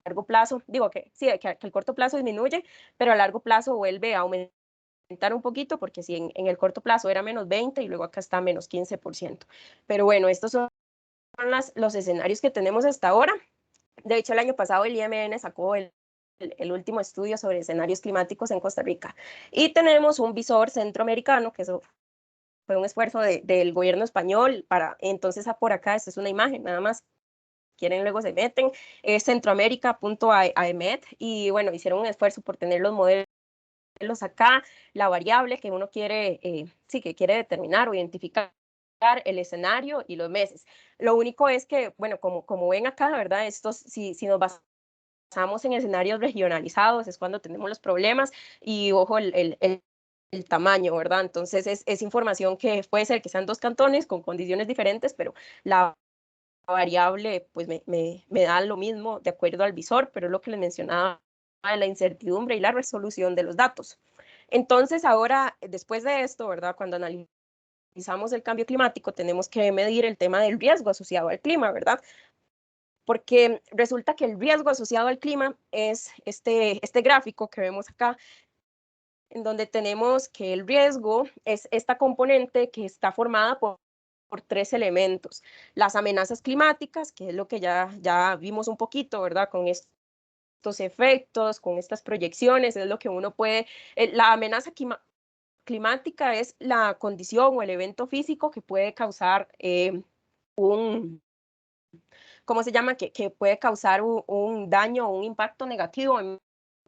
largo plazo, digo que sí, que al corto plazo disminuye, pero a largo plazo vuelve a aumentar un poquito, porque si en el corto plazo era menos 20 y luego acá está menos 15%. Pero bueno, estos son los escenarios que tenemos hasta ahora. De hecho, el año pasado el IMN sacó el último estudio sobre escenarios climáticos en Costa Rica. Y tenemos un visor centroamericano, que eso fue un esfuerzo del gobierno español para, entonces por acá, esta es una imagen nada más, quieren luego se meten, es centroamerica.aemet, y bueno, hicieron un esfuerzo por tener los modelos acá, la variable que uno quiere, que quiere determinar o identificar el escenario y los meses. Lo único es que, bueno, como ven acá, ¿verdad? Estos, si nos basamos en escenarios regionalizados, es cuando tenemos los problemas, y ojo, el tamaño, ¿verdad? Entonces es información que puede ser que sean dos cantones con condiciones diferentes, pero la variable pues me da lo mismo de acuerdo al visor, pero es lo que les mencionaba de la incertidumbre y la resolución de los datos. Entonces ahora, después de esto, ¿verdad? Cuando analizamos el cambio climático, tenemos que medir el tema del riesgo asociado al clima, ¿verdad? Porque resulta que el riesgo asociado al clima es este gráfico que vemos acá, en donde tenemos que el riesgo es esta componente que está formada por tres elementos. Las amenazas climáticas, que es lo que ya vimos un poquito, ¿verdad? Con estos efectos, con estas proyecciones, es lo que uno puede... la amenaza climática es la condición o el evento físico que puede causar ¿cómo se llama? Que puede causar un daño o un impacto negativo en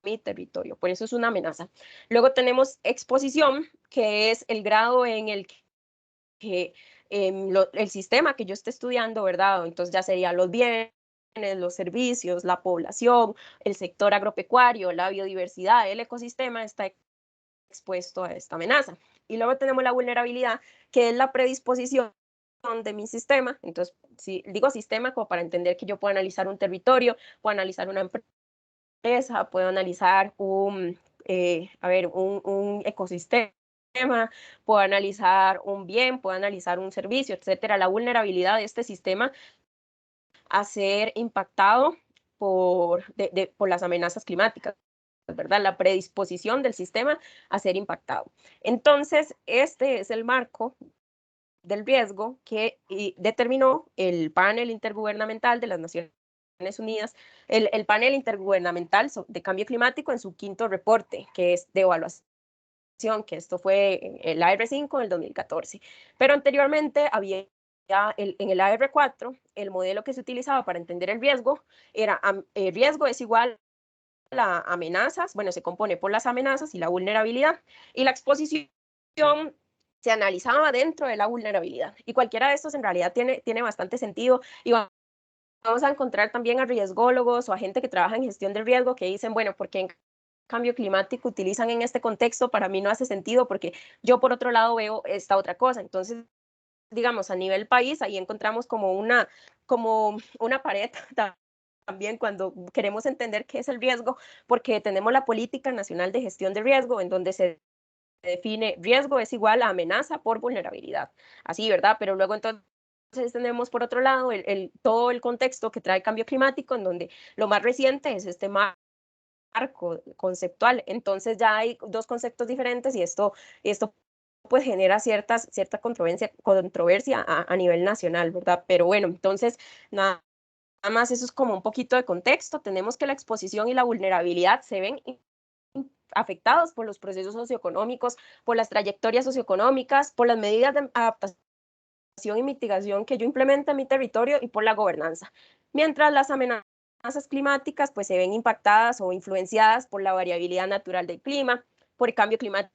mi territorio. Por eso es una amenaza. Luego tenemos exposición, que es el grado en el que el sistema que yo esté estudiando, ¿verdad? Entonces ya serían los bienes, los servicios, la población, el sector agropecuario, la biodiversidad, el ecosistema está expuesto a esta amenaza. Y luego tenemos la vulnerabilidad, que es la predisposición de mi sistema. Entonces, si digo sistema, como para entender que yo puedo analizar un territorio, puedo analizar una empresa, puedo analizar un ecosistema, puedo analizar un bien, puedo analizar un servicio, etcétera. La vulnerabilidad de este sistema a ser impactado por las amenazas climáticas. ¿verdad? La predisposición del sistema a ser impactado. Entonces, este es el marco del riesgo que determinó el panel intergubernamental de las Naciones Unidas, el panel intergubernamental de cambio climático en su quinto reporte, que es de evaluación, que esto fue el AR5 en el 2014. Pero anteriormente había ya en el AR4, el modelo que se utilizaba para entender el riesgo era riesgo es igual a amenazas, bueno, se compone por las amenazas y la vulnerabilidad, y la exposición se analizaba dentro de la vulnerabilidad. Y cualquiera de estos en realidad tiene bastante sentido, y vamos a encontrar también a riesgólogos o a gente que trabaja en gestión del riesgo que dicen, bueno, ¿por qué en cambio climático utilizan en este contexto? Para mí no hace sentido porque yo por otro lado veo esta otra cosa. Entonces, digamos, a nivel país, ahí encontramos como una pared también cuando queremos entender qué es el riesgo, porque tenemos la Política Nacional de Gestión de Riesgo, en donde se define riesgo es igual a amenaza por vulnerabilidad. Así, ¿verdad? Pero luego entonces tenemos por otro lado todo el contexto que trae cambio climático, en donde lo más reciente es este marco conceptual. Entonces ya hay dos conceptos diferentes y esto pues genera cierta controversia a nivel nacional, ¿verdad? Pero bueno, entonces nada más eso es como un poquito de contexto. Tenemos que la exposición y la vulnerabilidad se ven afectados por los procesos socioeconómicos, por las trayectorias socioeconómicas, por las medidas de adaptación y mitigación que yo implemento en mi territorio y por la gobernanza. Mientras las amenazas climáticas pues se ven impactadas o influenciadas por la variabilidad natural del clima, por el cambio climático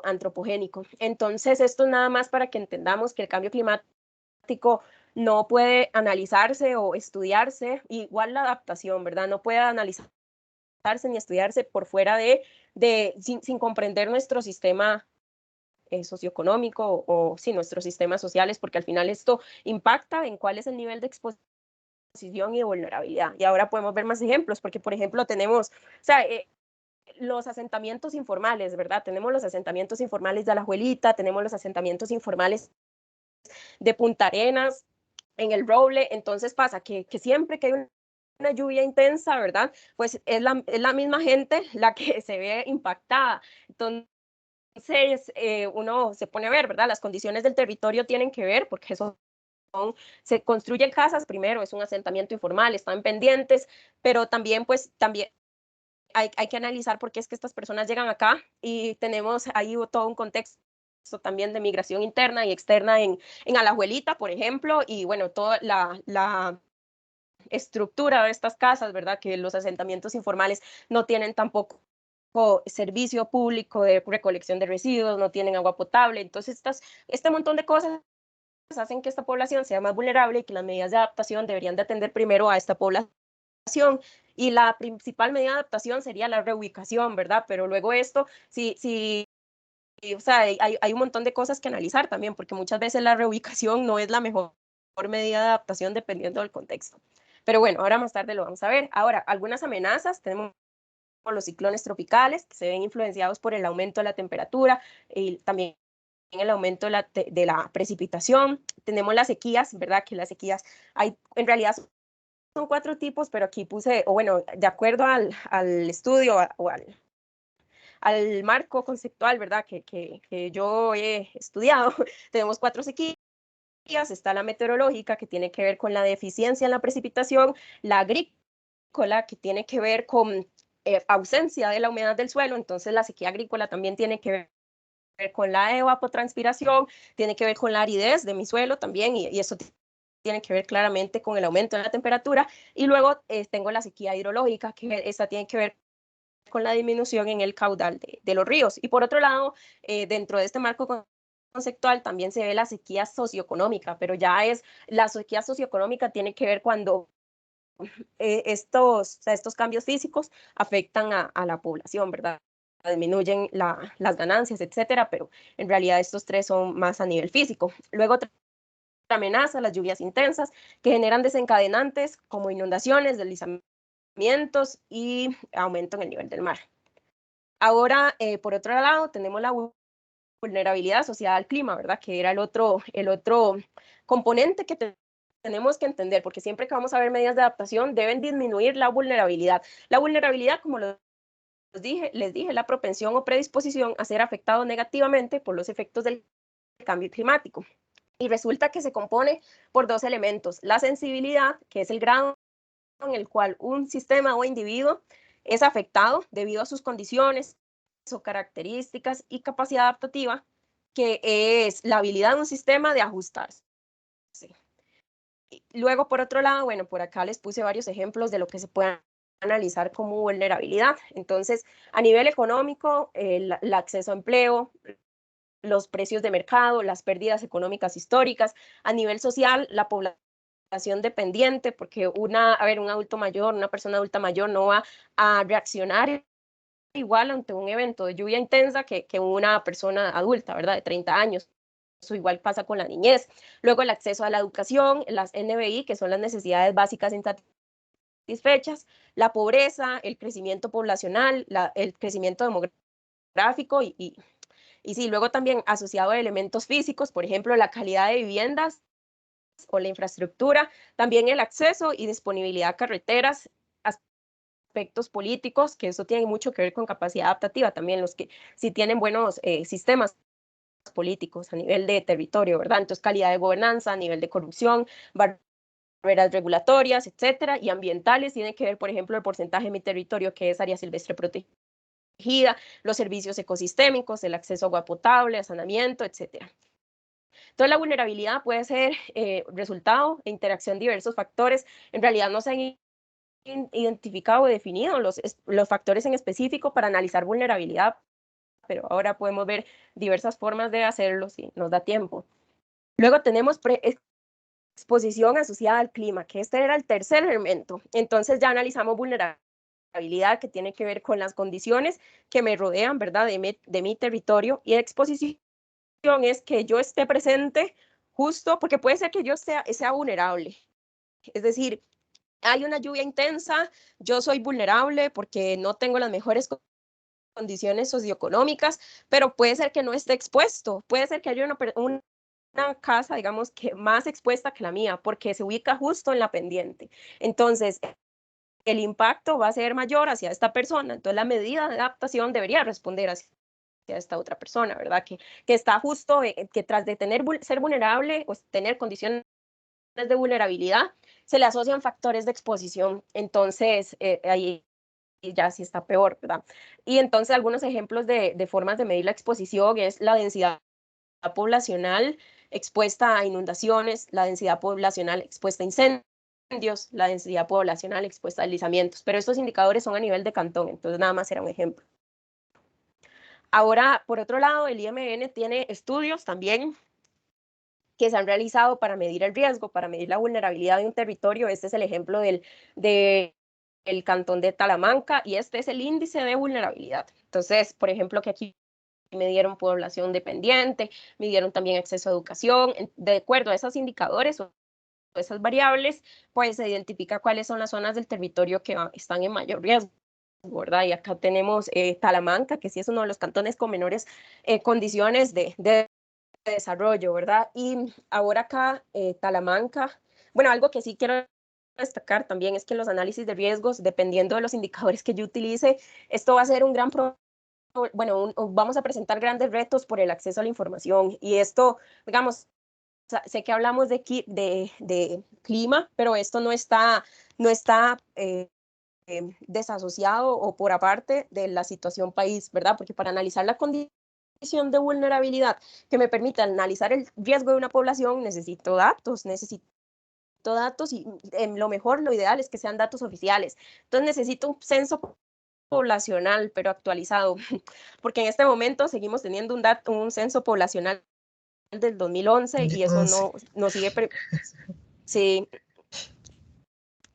antropogénico. Entonces, esto nada más para que entendamos que el cambio climático no puede analizarse o estudiarse, igual la adaptación, ¿verdad? No puede analizarse ni estudiarse por fuera sin comprender nuestro sistema socioeconómico o sí, nuestros sistemas sociales, porque al final esto impacta en cuál es el nivel de exposición y de vulnerabilidad. Y ahora podemos ver más ejemplos, porque por ejemplo tenemos, o sea, los asentamientos informales, ¿verdad? Tenemos los asentamientos informales de Alajuelita, tenemos los asentamientos informales de Punta Arenas, en el Roble. Entonces pasa que siempre que hay una lluvia intensa, ¿verdad? Pues es la misma gente la que se ve impactada. Entonces, uno se pone a ver, ¿verdad? Las condiciones del territorio tienen que ver, porque eso se construyen casas, primero es un asentamiento informal, están pendientes, pero también, pues, también hay que analizar por qué es que estas personas llegan acá, y tenemos ahí todo un contexto también de migración interna y externa en Alajuelita, por ejemplo, y bueno, toda la estructura de estas casas, ¿verdad? Que los asentamientos informales no tienen tampoco servicio público de recolección de residuos, no tienen agua potable. Entonces, este montón de cosas hacen que esta población sea más vulnerable y que las medidas de adaptación deberían de atender primero a esta población. Y la principal medida de adaptación sería la reubicación, ¿verdad? Pero luego esto, o sea, hay un montón de cosas que analizar también, porque muchas veces la reubicación no es la mejor medida de adaptación dependiendo del contexto. Pero bueno, ahora más tarde lo vamos a ver. Ahora, algunas amenazas, tenemos los ciclones tropicales, que se ven influenciados por el aumento de la temperatura y también el aumento de la precipitación. Tenemos las sequías, ¿verdad? Que las sequías en realidad son 4 tipos, pero aquí puse, o bueno, de acuerdo al estudio o al marco conceptual, ¿verdad? Que yo he estudiado, tenemos 4 sequías. Está la meteorológica, que tiene que ver con la deficiencia en la precipitación, la agrícola, que tiene que ver con ausencia de la humedad del suelo. Entonces la sequía agrícola también tiene que ver con la evapotranspiración, tiene que ver con la aridez de mi suelo también, y eso tiene que ver claramente con el aumento de la temperatura. Y luego tengo la sequía hidrológica, que esta tiene que ver con la disminución en el caudal de los ríos. Y por otro lado, dentro de este marco conceptual también se ve la sequía socioeconómica, pero ya la sequía socioeconómica tiene que ver cuando estos cambios físicos afectan a la población, ¿verdad? Disminuyen las ganancias, etcétera, pero en realidad estos 3 son más a nivel físico. Luego, otra amenaza, las lluvias intensas, que generan desencadenantes como inundaciones, deslizamientos y aumento en el nivel del mar. Ahora, por otro lado, tenemos la vulnerabilidad asociada al clima, ¿verdad? Que era el otro componente que tenemos que entender, porque siempre que vamos a ver medidas de adaptación deben disminuir la vulnerabilidad. La vulnerabilidad, como lo les dije, la propensión o predisposición a ser afectado negativamente por los efectos del cambio climático. Y resulta que se compone por dos elementos: la sensibilidad, que es el grado en el cual un sistema o individuo es afectado debido a sus condiciones o características, y capacidad adaptativa, que es la habilidad de un sistema de ajustarse. Luego, por otro lado, bueno, por acá les puse varios ejemplos de lo que se puede analizar como vulnerabilidad. Entonces, a nivel económico, el acceso a empleo, los precios de mercado, las pérdidas económicas históricas. A nivel social, la población dependiente, porque un adulto mayor, una persona adulta mayor no va a reaccionar igual ante un evento de lluvia intensa que una persona adulta, ¿verdad? De 30 años. Eso igual pasa con la niñez. Luego, el acceso a la educación, las NBI, que son las necesidades básicas insatisfechas, la pobreza, el crecimiento poblacional, el crecimiento demográfico y sí, luego también asociado a elementos físicos, por ejemplo, la calidad de viviendas o la infraestructura, también el acceso y disponibilidad a carreteras, aspectos políticos, que eso tiene mucho que ver con capacidad adaptativa, también los que sí tienen buenos sistemas políticos a nivel de territorio, ¿verdad? Entonces, calidad de gobernanza, nivel de corrupción, barreras regulatorias, etcétera, y ambientales, tiene que ver, por ejemplo, el porcentaje de mi territorio que es área silvestre protegida, los servicios ecosistémicos, el acceso a agua potable, a saneamiento, etcétera. Entonces, la vulnerabilidad puede ser resultado de interacción de diversos factores. En realidad no se han identificado o definido los factores en específico para analizar vulnerabilidad, pero ahora podemos ver diversas formas de hacerlo si nos da tiempo. Luego tenemos exposición asociada al clima, que este era el tercer elemento. Entonces ya analizamos vulnerabilidad, que tiene que ver con las condiciones que me rodean, ¿verdad? De mi territorio, y exposición es que yo esté presente justo, porque puede ser que yo sea vulnerable. Es decir, hay una lluvia intensa, yo soy vulnerable porque no tengo las mejores condiciones socioeconómicas, pero puede ser que no esté expuesto, puede ser que haya una casa, digamos, que más expuesta que la mía, porque se ubica justo en la pendiente. Entonces, el impacto va a ser mayor hacia esta persona, entonces la medida de adaptación debería responder hacia esta otra persona, ¿verdad? Que está justo, que tras de ser vulnerable o tener condiciones de vulnerabilidad, se le asocian factores de exposición. Entonces, ahí ya sí está peor, ¿verdad? Y entonces, algunos ejemplos de formas de medir la exposición es la densidad poblacional expuesta a inundaciones, la densidad poblacional expuesta a incendios, la densidad poblacional expuesta a deslizamientos, pero estos indicadores son a nivel de cantón, entonces nada más era un ejemplo. Ahora, por otro lado, el IMN tiene estudios también que se han realizado para medir el riesgo, para medir la vulnerabilidad de un territorio. Este es el ejemplo del cantón de Talamanca, y este es el índice de vulnerabilidad. Entonces, por ejemplo, que aquí me dieron población dependiente, me dieron también acceso a educación. De acuerdo a esos indicadores o esas variables, pues se identifica cuáles son las zonas del territorio que están en mayor riesgo, ¿verdad? Y acá tenemos Talamanca, que sí es uno de los cantones con menores condiciones de desarrollo, ¿verdad? Y ahora acá, Talamanca, bueno, algo que sí quiero destacar también es que los análisis de riesgos, dependiendo de los indicadores que yo utilice, esto va a ser un gran bueno, vamos a presentar grandes retos por el acceso a la información, y esto, digamos, sé que hablamos de clima, pero esto no está desasociado o por aparte de la situación país, ¿verdad? Porque para analizar la condición de vulnerabilidad que me permita analizar el riesgo de una población, necesito datos y lo mejor, lo ideal es que sean datos oficiales. Entonces necesito un censo poblacional, pero actualizado, porque en este momento seguimos teniendo un censo poblacional del 2011 y eso no sigue. Sí,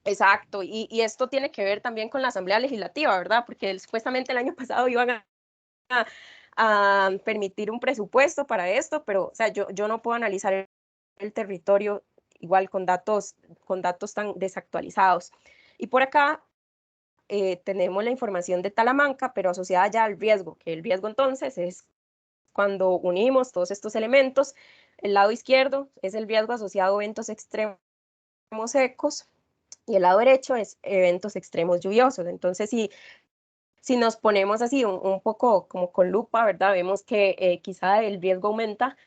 exacto. Y esto tiene que ver también con la Asamblea Legislativa, ¿verdad? Porque supuestamente el año pasado iban a permitir un presupuesto para esto, pero o sea, yo no puedo analizar el territorio igual con datos tan desactualizados. Y por acá tenemos la información de Talamanca, pero asociada ya al riesgo, que el riesgo entonces es cuando unimos todos estos elementos. El lado izquierdo es el riesgo asociado a eventos extremos secos y el lado derecho es eventos extremos lluviosos. Entonces, si si nos ponemos así un poco como con lupa, ¿verdad? Vemos que quizá el riesgo aumenta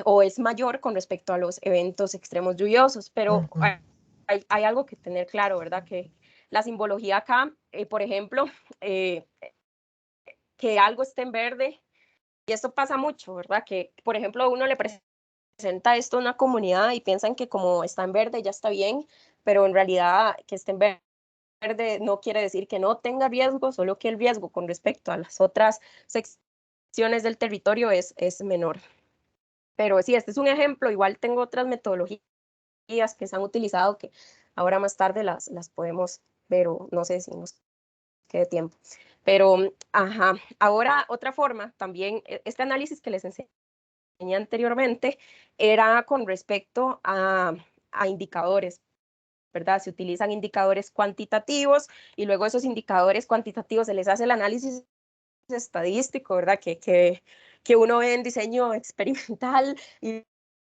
o es mayor con respecto a los eventos extremos lluviosos, pero hay algo que tener claro, ¿verdad? Que la simbología acá, por ejemplo, que algo esté en verde, y esto pasa mucho, ¿verdad? Que, por ejemplo, uno le presenta esto a una comunidad y piensan que como está en verde ya está bien, pero en realidad que esté en verde no quiere decir que no tenga riesgo, solo que el riesgo con respecto a las otras secciones del territorio es menor. Pero sí, este es un ejemplo, igual tengo otras metodologías que se han utilizado que ahora más tarde las podemos ver o no sé si nos quede tiempo. Pero, ajá, ahora otra forma, también este análisis que les enseñé anteriormente era con respecto a indicadores, ¿verdad? Se utilizan indicadores cuantitativos y luego esos indicadores cuantitativos se les hace el análisis estadístico, ¿verdad? Que uno ve en diseño experimental y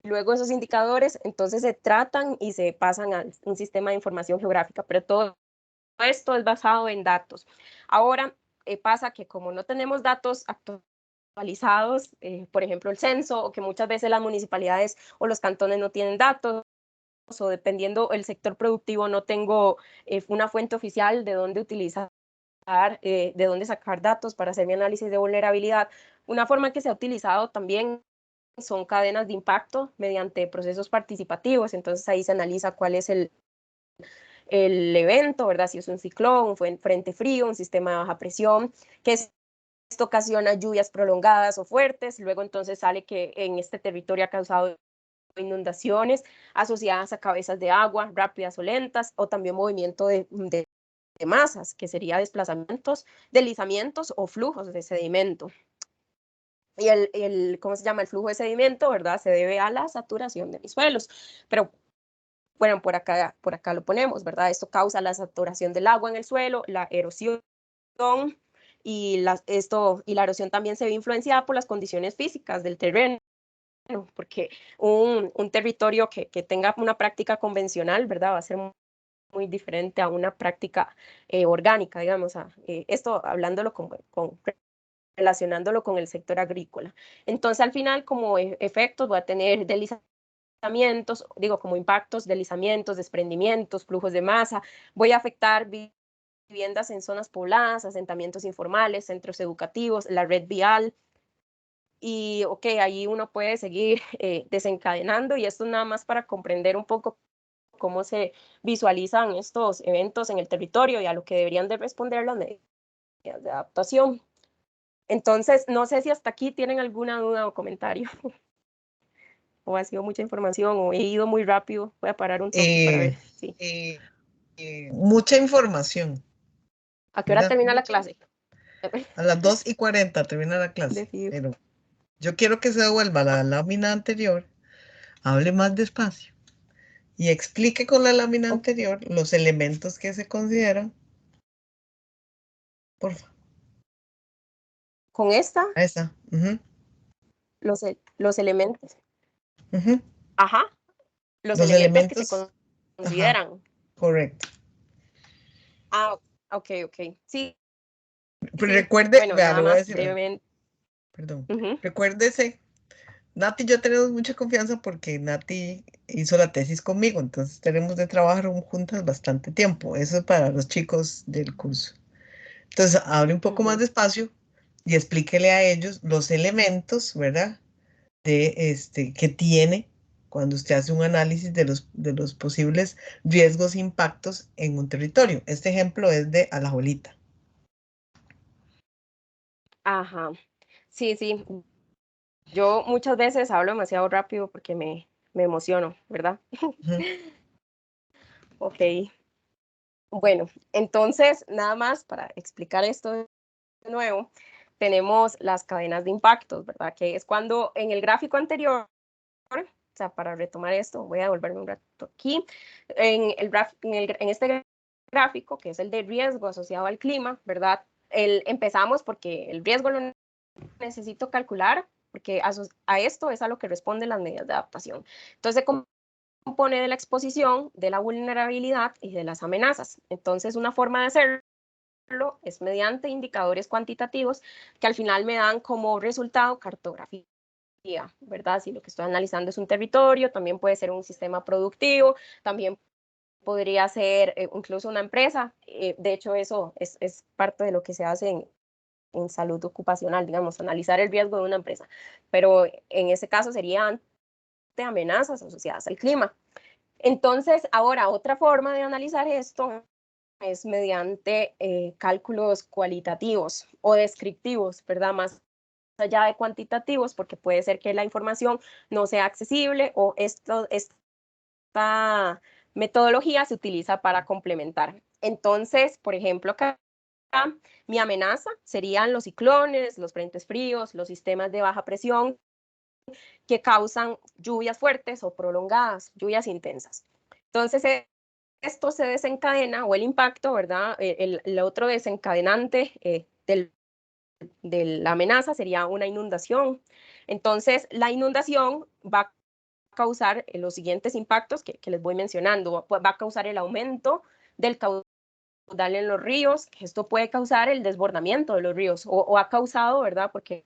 luego esos indicadores entonces se tratan y se pasan a un sistema de información geográfica, pero todo esto es basado en datos. Ahora pasa que como no tenemos datos actualizados, por ejemplo el censo, o que muchas veces las municipalidades o los cantones no tienen datos, o dependiendo el sector productivo no tengo una fuente oficial de dónde utilizar, de dónde sacar datos para hacer mi análisis de vulnerabilidad. Una forma que se ha utilizado también son cadenas de impacto mediante procesos participativos, entonces ahí se analiza cuál es el evento, ¿verdad? Si es un ciclón, un frente frío, un sistema de baja presión, que esto ocasiona lluvias prolongadas o fuertes, luego entonces sale que en este territorio ha causado inundaciones asociadas a cabezas de agua rápidas o lentas, o también movimiento de masas, que sería desplazamientos, deslizamientos o flujos de sedimento. Y ¿cómo se llama? El flujo de sedimento, ¿verdad? Se debe a la saturación de mis suelos. Pero, bueno, por acá lo ponemos, ¿verdad? Esto causa la saturación del agua en el suelo, la erosión, y la erosión también se ve influenciada por las condiciones físicas del terreno, porque un territorio que tenga una práctica convencional, ¿verdad? Va a ser muy diferente a una práctica orgánica, digamos, esto hablándolo relacionándolo con el sector agrícola. Entonces, al final, como efectos, voy a tener deslizamientos, digo, como impactos, deslizamientos, desprendimientos, flujos de masa, voy a afectar viviendas en zonas pobladas, asentamientos informales, centros educativos, la red vial, y ok, ahí uno puede seguir desencadenando, y esto nada más para comprender un poco cómo se visualizan estos eventos en el territorio y a lo que deberían de responder las medidas de adaptación. Entonces, no sé si hasta aquí tienen alguna duda o comentario, o ha sido mucha información, o he ido muy rápido. Voy a parar un toque para ver. Sí. Mucha información. ¿A qué hora termina la clase? A las 2:40 termina la clase. Pero yo quiero que se devuelva a la lámina anterior, hable más despacio y explique con la lámina anterior los elementos que se consideran. Por favor. ¿Con esta? Esa. Los elementos. Ajá. Los elementos que se consideran. Ajá. Correcto. Ah, ok. Sí. Pero recuerde, bueno, vea, nada le voy a más decir, brevemente. Perdón. Recuérdese, Nati y yo tenemos mucha confianza porque Nati hizo la tesis conmigo, entonces tenemos de trabajar juntas bastante tiempo. Eso es para los chicos del curso. Entonces, hable un poco más despacio y explíquele a ellos los elementos, ¿verdad? Que tiene cuando usted hace un análisis de los posibles riesgos e impactos en un territorio. Este ejemplo es de Alajuelita. Ajá. Sí. Yo muchas veces hablo demasiado rápido porque me emociono, ¿verdad? Ok. Bueno, entonces, nada más para explicar esto de nuevo, tenemos las cadenas de impactos, ¿verdad? Que es cuando en el gráfico anterior, o sea, para retomar esto, voy a devolverme un rato aquí, en este gráfico, que es el de riesgo asociado al clima, ¿verdad? Empezamos porque el riesgo lo necesito calcular, porque a esto es a lo que responden las medidas de adaptación. Entonces, compone de la exposición, de la vulnerabilidad y de las amenazas. Entonces, una forma de hacerlo es mediante indicadores cuantitativos que al final me dan como resultado cartografía, ¿verdad? Si lo que estoy analizando es un territorio, también puede ser un sistema productivo, también podría ser incluso una empresa. De hecho, eso es parte de lo que se hace en salud ocupacional, digamos, analizar el riesgo de una empresa. Pero en ese caso sería ante amenazas asociadas al clima. Entonces, ahora, otra forma de analizar esto es mediante cálculos cualitativos o descriptivos, ¿verdad? Más allá de cuantitativos, porque puede ser que la información no sea accesible o esta metodología se utiliza para complementar. Entonces, por ejemplo, acá mi amenaza serían los ciclones, los frentes fríos, los sistemas de baja presión que causan lluvias fuertes o prolongadas, lluvias intensas. Entonces, esto se desencadena, o el impacto, ¿verdad? El otro desencadenante de la amenaza sería una inundación. Entonces, la inundación va a causar los siguientes impactos que les voy mencionando. Va a causar el aumento del caudal en los ríos, que esto puede causar el desbordamiento de los ríos, o ha causado, ¿verdad? Porque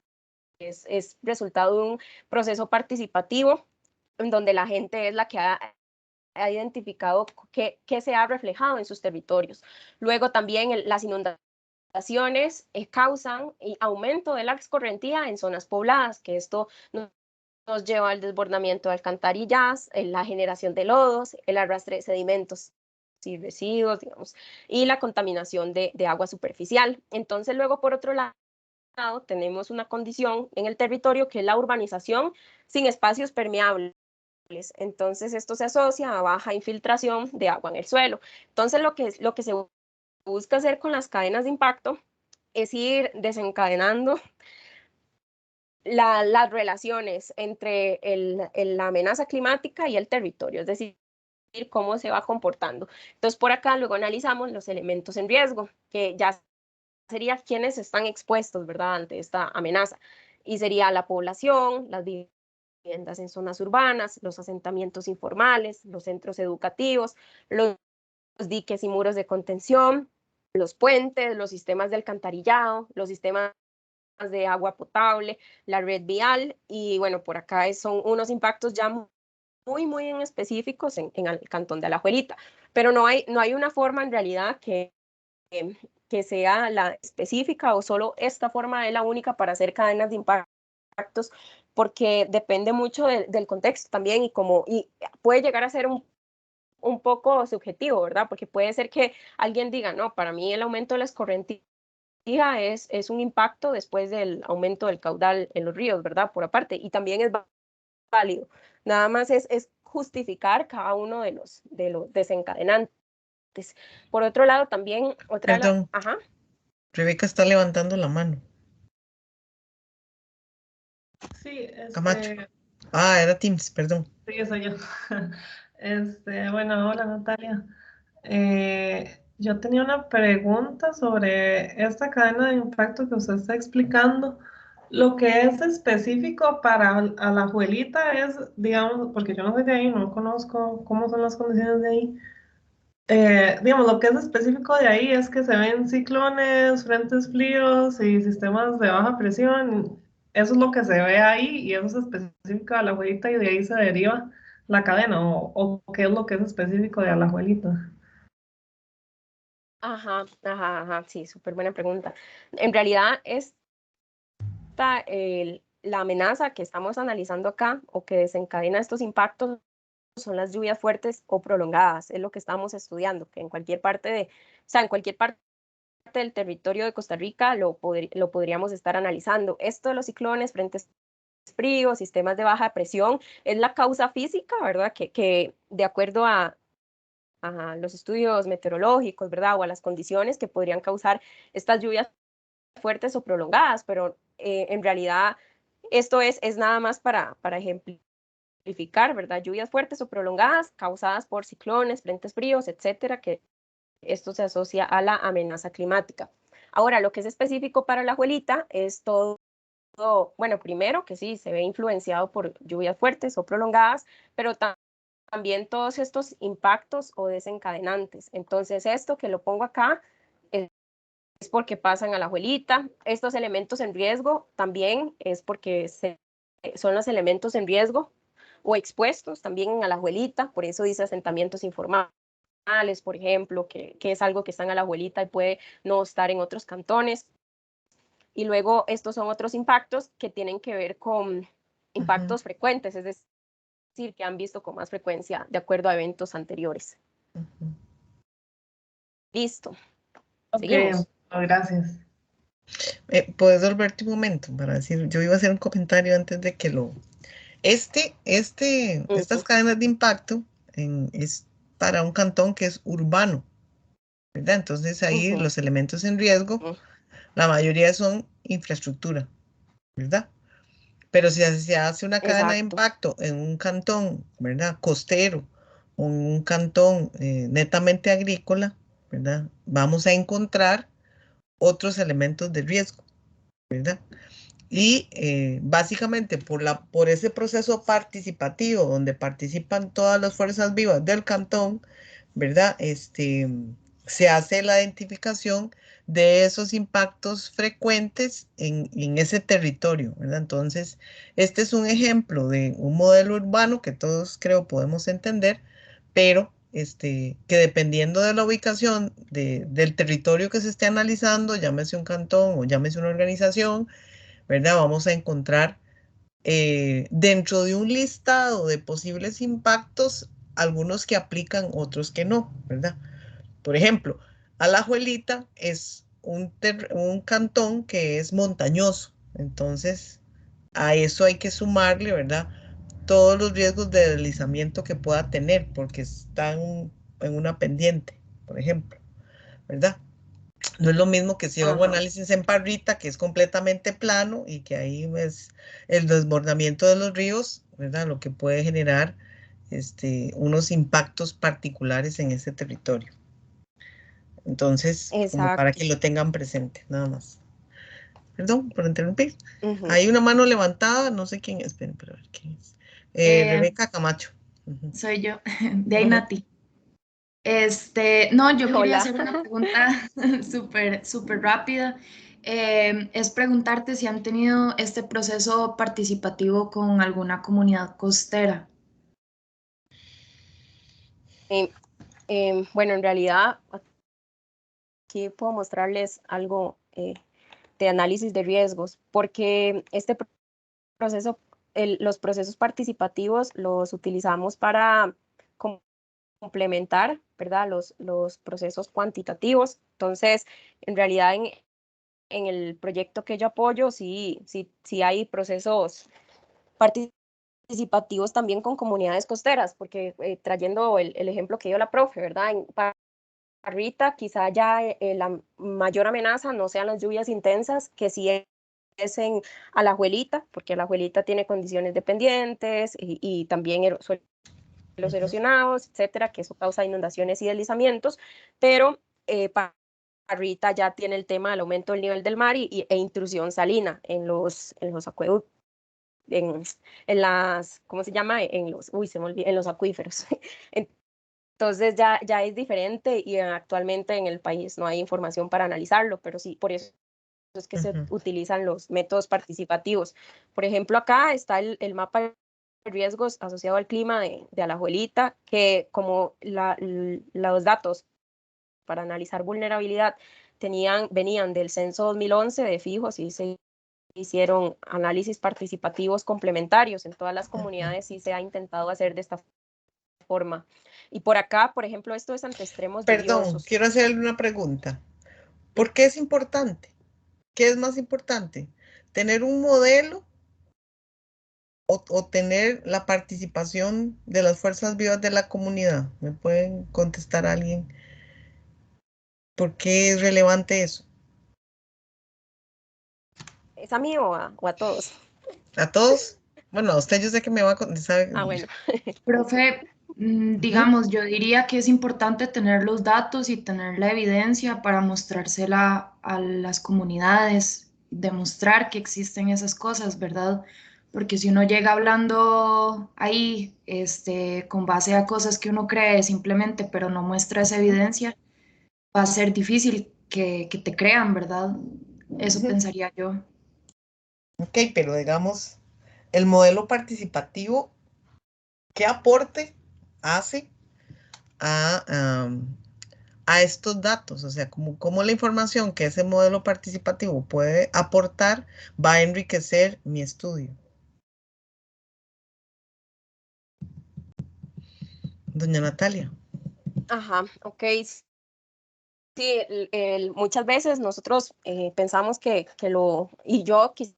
es resultado de un proceso participativo en donde la gente es la que ha identificado qué se ha reflejado en sus territorios. Luego también las inundaciones causan aumento de la escorrentía en zonas pobladas, que esto nos lleva al desbordamiento de alcantarillas, la generación de lodos, el arrastre de sedimentos y residuos, digamos, y la contaminación de agua superficial. Entonces, luego, por otro lado, tenemos una condición en el territorio que es la urbanización sin espacios permeables. Entonces, esto se asocia a baja infiltración de agua en el suelo. Entonces, lo que se busca hacer con las cadenas de impacto es ir desencadenando las relaciones entre la amenaza climática y el territorio, es decir, cómo se va comportando. Entonces, por acá luego analizamos los elementos en riesgo, que ya sería quienes están expuestos, ¿verdad?, ante esta amenaza. Y sería la población, las viviendas en zonas urbanas, los asentamientos informales, los centros educativos, los diques y muros de contención, los puentes, los sistemas de alcantarillado, los sistemas de agua potable, la red vial, y bueno, por acá son unos impactos ya muy en específicos en el cantón de Alajuelita, pero no hay una forma en realidad que sea la específica o solo esta forma es la única para hacer cadenas de impactos, porque depende mucho del contexto también y puede llegar a ser un poco subjetivo, ¿verdad? Porque puede ser que alguien diga, no, para mí el aumento de la escorrentía es un impacto después del aumento del caudal en los ríos, ¿verdad? Por aparte, y también es válido. Nada más es justificar cada uno de los desencadenantes. Por otro lado, también Perdón, ajá. Rebeca está levantando la mano. Sí, Camacho. Ah, era Teams, perdón. Sí, soy yo. Bueno, hola Natalia. Yo tenía una pregunta sobre esta cadena de impacto que usted está explicando. Lo que es específico para Alajuelita es, digamos, porque yo no soy de ahí, no conozco cómo son las condiciones de ahí. Digamos, lo que es específico de ahí es que se ven ciclones, frentes fríos y sistemas de baja presión. Eso es lo que se ve ahí y eso es específico de Alajuelita y de ahí se deriva la cadena o qué es lo que es específico de Alajuelita. Ajá, sí, súper buena pregunta. En realidad, la amenaza que estamos analizando acá o que desencadena estos impactos son las lluvias fuertes o prolongadas, es lo que estamos estudiando, que en cualquier parte en cualquier parte del territorio de Costa Rica lo podríamos estar analizando. Esto de los ciclones, frentes fríos, sistemas de baja presión, es la causa física, ¿verdad? Que de acuerdo a los estudios meteorológicos, ¿verdad? O a las condiciones que podrían causar estas lluvias fuertes o prolongadas, pero en realidad esto es nada más para ejemplificar, ¿verdad? Lluvias fuertes o prolongadas causadas por ciclones, frentes fríos, etcétera, que esto se asocia a la amenaza climática. Ahora, lo que es específico para Alajuelita es todo, bueno, primero que sí, se ve influenciado por lluvias fuertes o prolongadas, pero también todos estos impactos o desencadenantes. Entonces, esto que lo pongo acá es porque pasan a la abuelita. Estos elementos en riesgo también es porque son los elementos en riesgo o expuestos también a la abuelita, por eso dice asentamientos informales, por ejemplo, que es algo que está en la abuelita y puede no estar en otros cantones. Y luego estos son otros impactos que tienen que ver con impactos frecuentes, es decir, que han visto con más frecuencia de acuerdo a eventos anteriores. Listo. Seguimos. Gracias. ¿Puedes volverte un momento para decir? Yo iba a hacer un comentario antes de que lo... Estas cadenas de impacto es para un cantón que es urbano, ¿verdad? Entonces ahí los elementos en riesgo, la mayoría son infraestructura, ¿verdad? Pero si se hace una cadena de impacto en un cantón, ¿verdad? Costero, o en un cantón netamente agrícola, ¿verdad? Vamos a encontrar otros elementos de riesgo, ¿verdad? Y básicamente por ese proceso participativo donde participan todas las fuerzas vivas del cantón, ¿verdad? Se hace la identificación de esos impactos frecuentes en ese territorio, ¿verdad? Entonces, este es un ejemplo de un modelo urbano que todos creo podemos entender, pero que dependiendo de la ubicación del territorio que se esté analizando, llámese un cantón o llámese una organización, ¿verdad? Vamos a encontrar dentro de un listado de posibles impactos, algunos que aplican, otros que no, ¿verdad? Por ejemplo, Alajuelita es un cantón que es montañoso, entonces a eso hay que sumarle, ¿verdad? Todos los riesgos de deslizamiento que pueda tener, porque están en una pendiente, por ejemplo, ¿verdad? No es lo mismo que si hago análisis en Parrita, que es completamente plano y que ahí es el desbordamiento de los ríos, ¿verdad? Lo que puede generar unos impactos particulares en ese territorio. Entonces, como para que lo tengan presente, nada más. Perdón por interrumpir. Hay una mano levantada, no sé quién es, pero a ver quién es. Rebeca Camacho. Soy yo, de ahí Nati. No, yo quería hacer una pregunta súper rápida. Es preguntarte si han tenido este proceso participativo con alguna comunidad costera. Bueno, en realidad, aquí puedo mostrarles algo de análisis de riesgos, porque este proceso, los procesos participativos los utilizamos para complementar, ¿verdad? Los procesos cuantitativos. Entonces, en realidad, en el proyecto que yo apoyo, sí hay procesos participativos también con comunidades costeras, porque trayendo el ejemplo que dio la profe, ¿verdad? En Parrita, quizá ya la mayor amenaza no sean las lluvias intensas, que sí es en Alajuelita, porque Alajuelita tiene condiciones dependientes y también los erosionados, etcétera, que eso causa inundaciones y deslizamientos, pero Parrita ya tiene el tema del aumento del nivel del mar e intrusión salina en los acueductos, en las, ¿cómo se llama? En los acuíferos. Entonces ya es diferente y actualmente en el país no hay información para analizarlo, pero sí, por eso es que se utilizan los métodos participativos. Por ejemplo, acá está el mapa de riesgos asociado al clima de Alajuelita, que como los datos para analizar vulnerabilidad venían del censo 2011 de fijos y se hicieron análisis participativos complementarios en todas las comunidades, sí se ha intentado hacer de esta forma. Y por acá, por ejemplo, esto es ante extremos lluviosos. Quiero hacerle una pregunta. ¿Por qué es importante? ¿Qué es más importante? ¿Tener un modelo o tener la participación de las fuerzas vivas de la comunidad? ¿Me pueden contestar alguien? ¿Por qué es relevante eso? ¿Es a mí o a todos? ¿A todos? Bueno, a usted yo sé que me va a contestar. Bueno. Profe, digamos, yo diría que es importante tener los datos y tener la evidencia para mostrársela a las comunidades, demostrar que existen esas cosas, ¿verdad? Porque si uno llega hablando ahí, con base a cosas que uno cree simplemente, pero no muestra esa evidencia, va a ser difícil que te crean, ¿verdad? Eso pensaría yo. Ok, pero digamos, el modelo participativo, ¿qué aporte hace a estos datos? O sea, cómo la información que ese modelo participativo puede aportar va a enriquecer mi estudio. Doña Natalia. Ajá, ok. Sí, muchas veces nosotros pensamos y yo quizá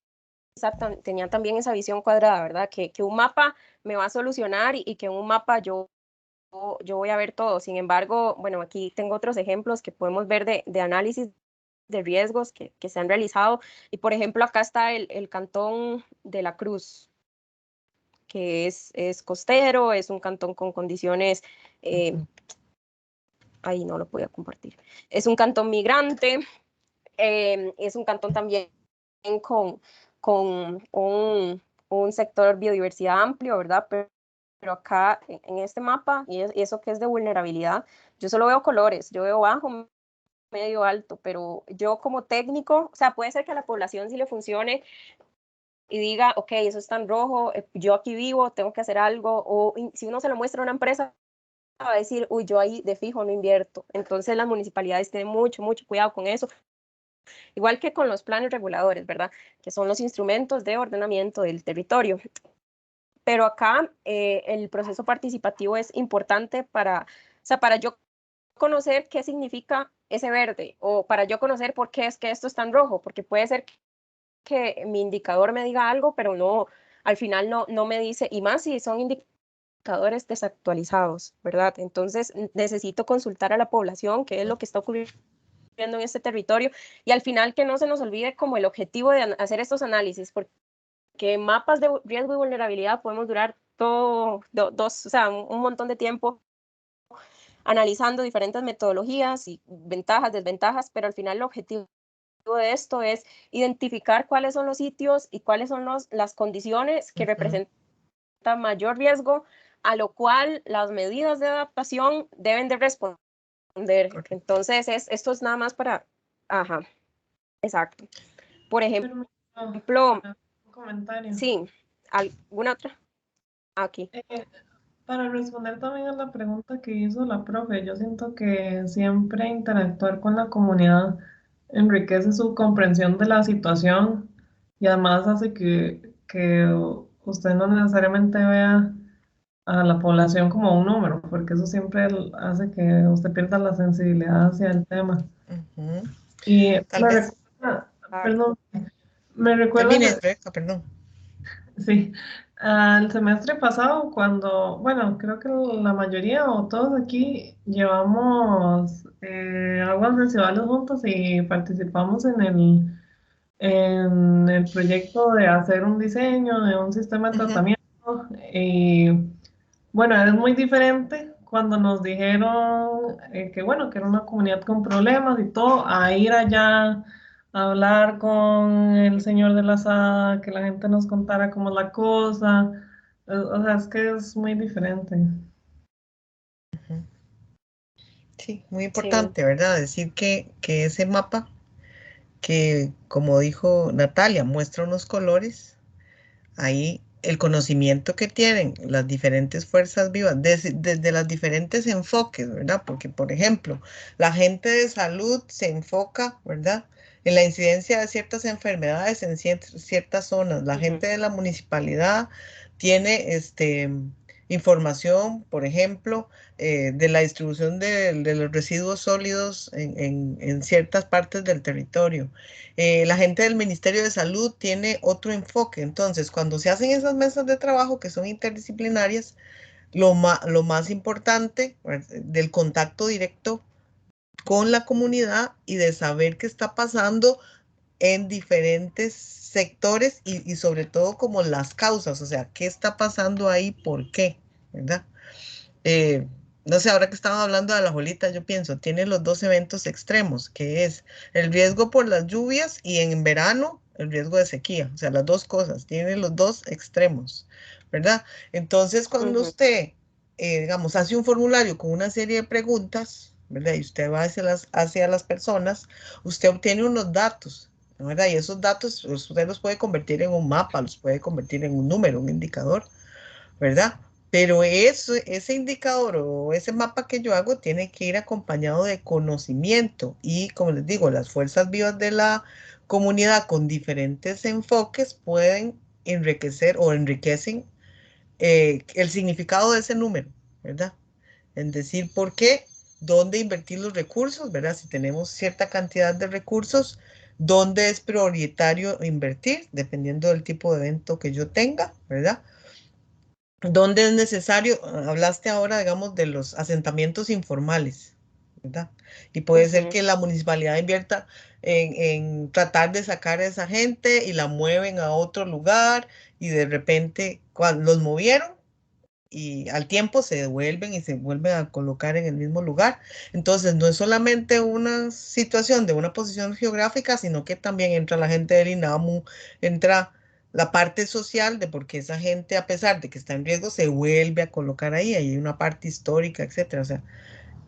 tenía también esa visión cuadrada, ¿verdad? Que un mapa me va a solucionar y que en un mapa yo voy a ver todo. Sin embargo, bueno, aquí tengo otros ejemplos que podemos ver de análisis de riesgos que se han realizado. Y por ejemplo, acá está el cantón de La Cruz, que es costero, es un cantón con condiciones, ahí no lo voy a compartir, es un cantón migrante, es un cantón también con un sector biodiversidad amplio, ¿verdad? Pero acá en este mapa, y eso que es de vulnerabilidad, yo solo veo colores, yo veo bajo, medio, alto, pero yo como técnico, o sea, puede ser que a la población sí le funcione y diga, ok, eso está en rojo, yo aquí vivo, tengo que hacer algo, o si uno se lo muestra a una empresa, va a decir, uy, yo ahí de fijo no invierto. Entonces las municipalidades tienen mucho cuidado con eso, igual que con los planes reguladores, ¿verdad? Que son los instrumentos de ordenamiento del territorio. Pero acá el proceso participativo es importante para yo conocer qué significa ese verde o para yo conocer por qué es que esto está en rojo, porque puede ser que mi indicador me diga algo, pero no, al final no me dice, y más si son indicadores desactualizados, ¿verdad? Entonces necesito consultar a la población qué es lo que está ocurriendo en este territorio y al final que no se nos olvide como el objetivo de hacer estos análisis, porque mapas de riesgo y vulnerabilidad podemos durar o sea, un montón de tiempo analizando diferentes metodologías y ventajas, desventajas, pero al final el objetivo de esto es identificar cuáles son los sitios y cuáles son las condiciones que representan mayor riesgo, a lo cual las medidas de adaptación deben de responder. Entonces, esto es nada más para... Ajá, exacto. Por ejemplo, Un comentario. sí, ¿alguna otra? Aquí. Para responder también a la pregunta que hizo la profe, yo siento que siempre interactuar con la comunidad enriquece su comprensión de la situación y además hace que usted no necesariamente vea a la población como un número, porque eso siempre hace que usted pierda la sensibilidad hacia el tema. Y Tal vez. perdón, me recuerda Termine, Rebeca, perdón. Sí, el semestre pasado cuando, bueno, creo que la mayoría o todos aquí llevamos aguas residuales juntos y participamos en el proyecto de hacer un diseño de un sistema de tratamiento. Y bueno, es muy diferente cuando nos dijeron que bueno, que era una comunidad con problemas y todo, a ir allá a hablar con el señor de la asada, que la gente nos contara cómo es la cosa. O sea, es que es muy diferente. Sí, muy importante, ¿verdad? Decir que ese mapa, que como dijo Natalia, muestra unos colores, ahí el conocimiento que tienen las diferentes fuerzas vivas, desde los diferentes enfoques, ¿verdad? Porque, por ejemplo, la gente de salud se enfoca, ¿verdad? En la incidencia de ciertas enfermedades en ciertas zonas. La gente de la municipalidad tiene información, por ejemplo, de la distribución de los residuos sólidos en ciertas partes del territorio. La gente del Ministerio de Salud tiene otro enfoque. Entonces, cuando se hacen esas mesas de trabajo que son interdisciplinarias, lo más importante, ¿verdad?, del contacto directo con la comunidad y de saber qué está pasando en diferentes sectores y sobre todo como las causas, o sea, qué está pasando ahí, por qué, ¿verdad? No sé, ahora que estamos hablando de la Jolita, yo pienso, tiene los dos eventos extremos, que es el riesgo por las lluvias y en verano el riesgo de sequía, o sea, las dos cosas, tiene los dos extremos, ¿verdad? Entonces, cuando usted, digamos, hace un formulario con una serie de preguntas, ¿verdad? Y usted va hacia las personas, usted obtiene unos datos, ¿verdad? Y esos datos usted los puede convertir en un mapa, los puede convertir en un número, un indicador, ¿verdad? Pero ese indicador o ese mapa que yo hago tiene que ir acompañado de conocimiento y, como les digo, las fuerzas vivas de la comunidad con diferentes enfoques pueden enriquecer o enriquecen el significado de ese número, ¿verdad? En decir por qué, dónde invertir los recursos, ¿verdad? Si tenemos cierta cantidad de recursos, dónde es prioritario invertir, dependiendo del tipo de evento que yo tenga, ¿verdad? ¿Dónde es necesario? Hablaste ahora, digamos, de los asentamientos informales, ¿verdad? Y puede ser que la municipalidad invierta en tratar de sacar a esa gente y la mueven a otro lugar y de repente cuando los movieron y al tiempo se devuelven y se vuelven a colocar en el mismo lugar. Entonces, no es solamente una situación de una posición geográfica, sino que también entra la gente del INAMU, entra la parte social de por qué esa gente, a pesar de que está en riesgo, se vuelve a colocar ahí. Ahí hay una parte histórica, etcétera. O sea,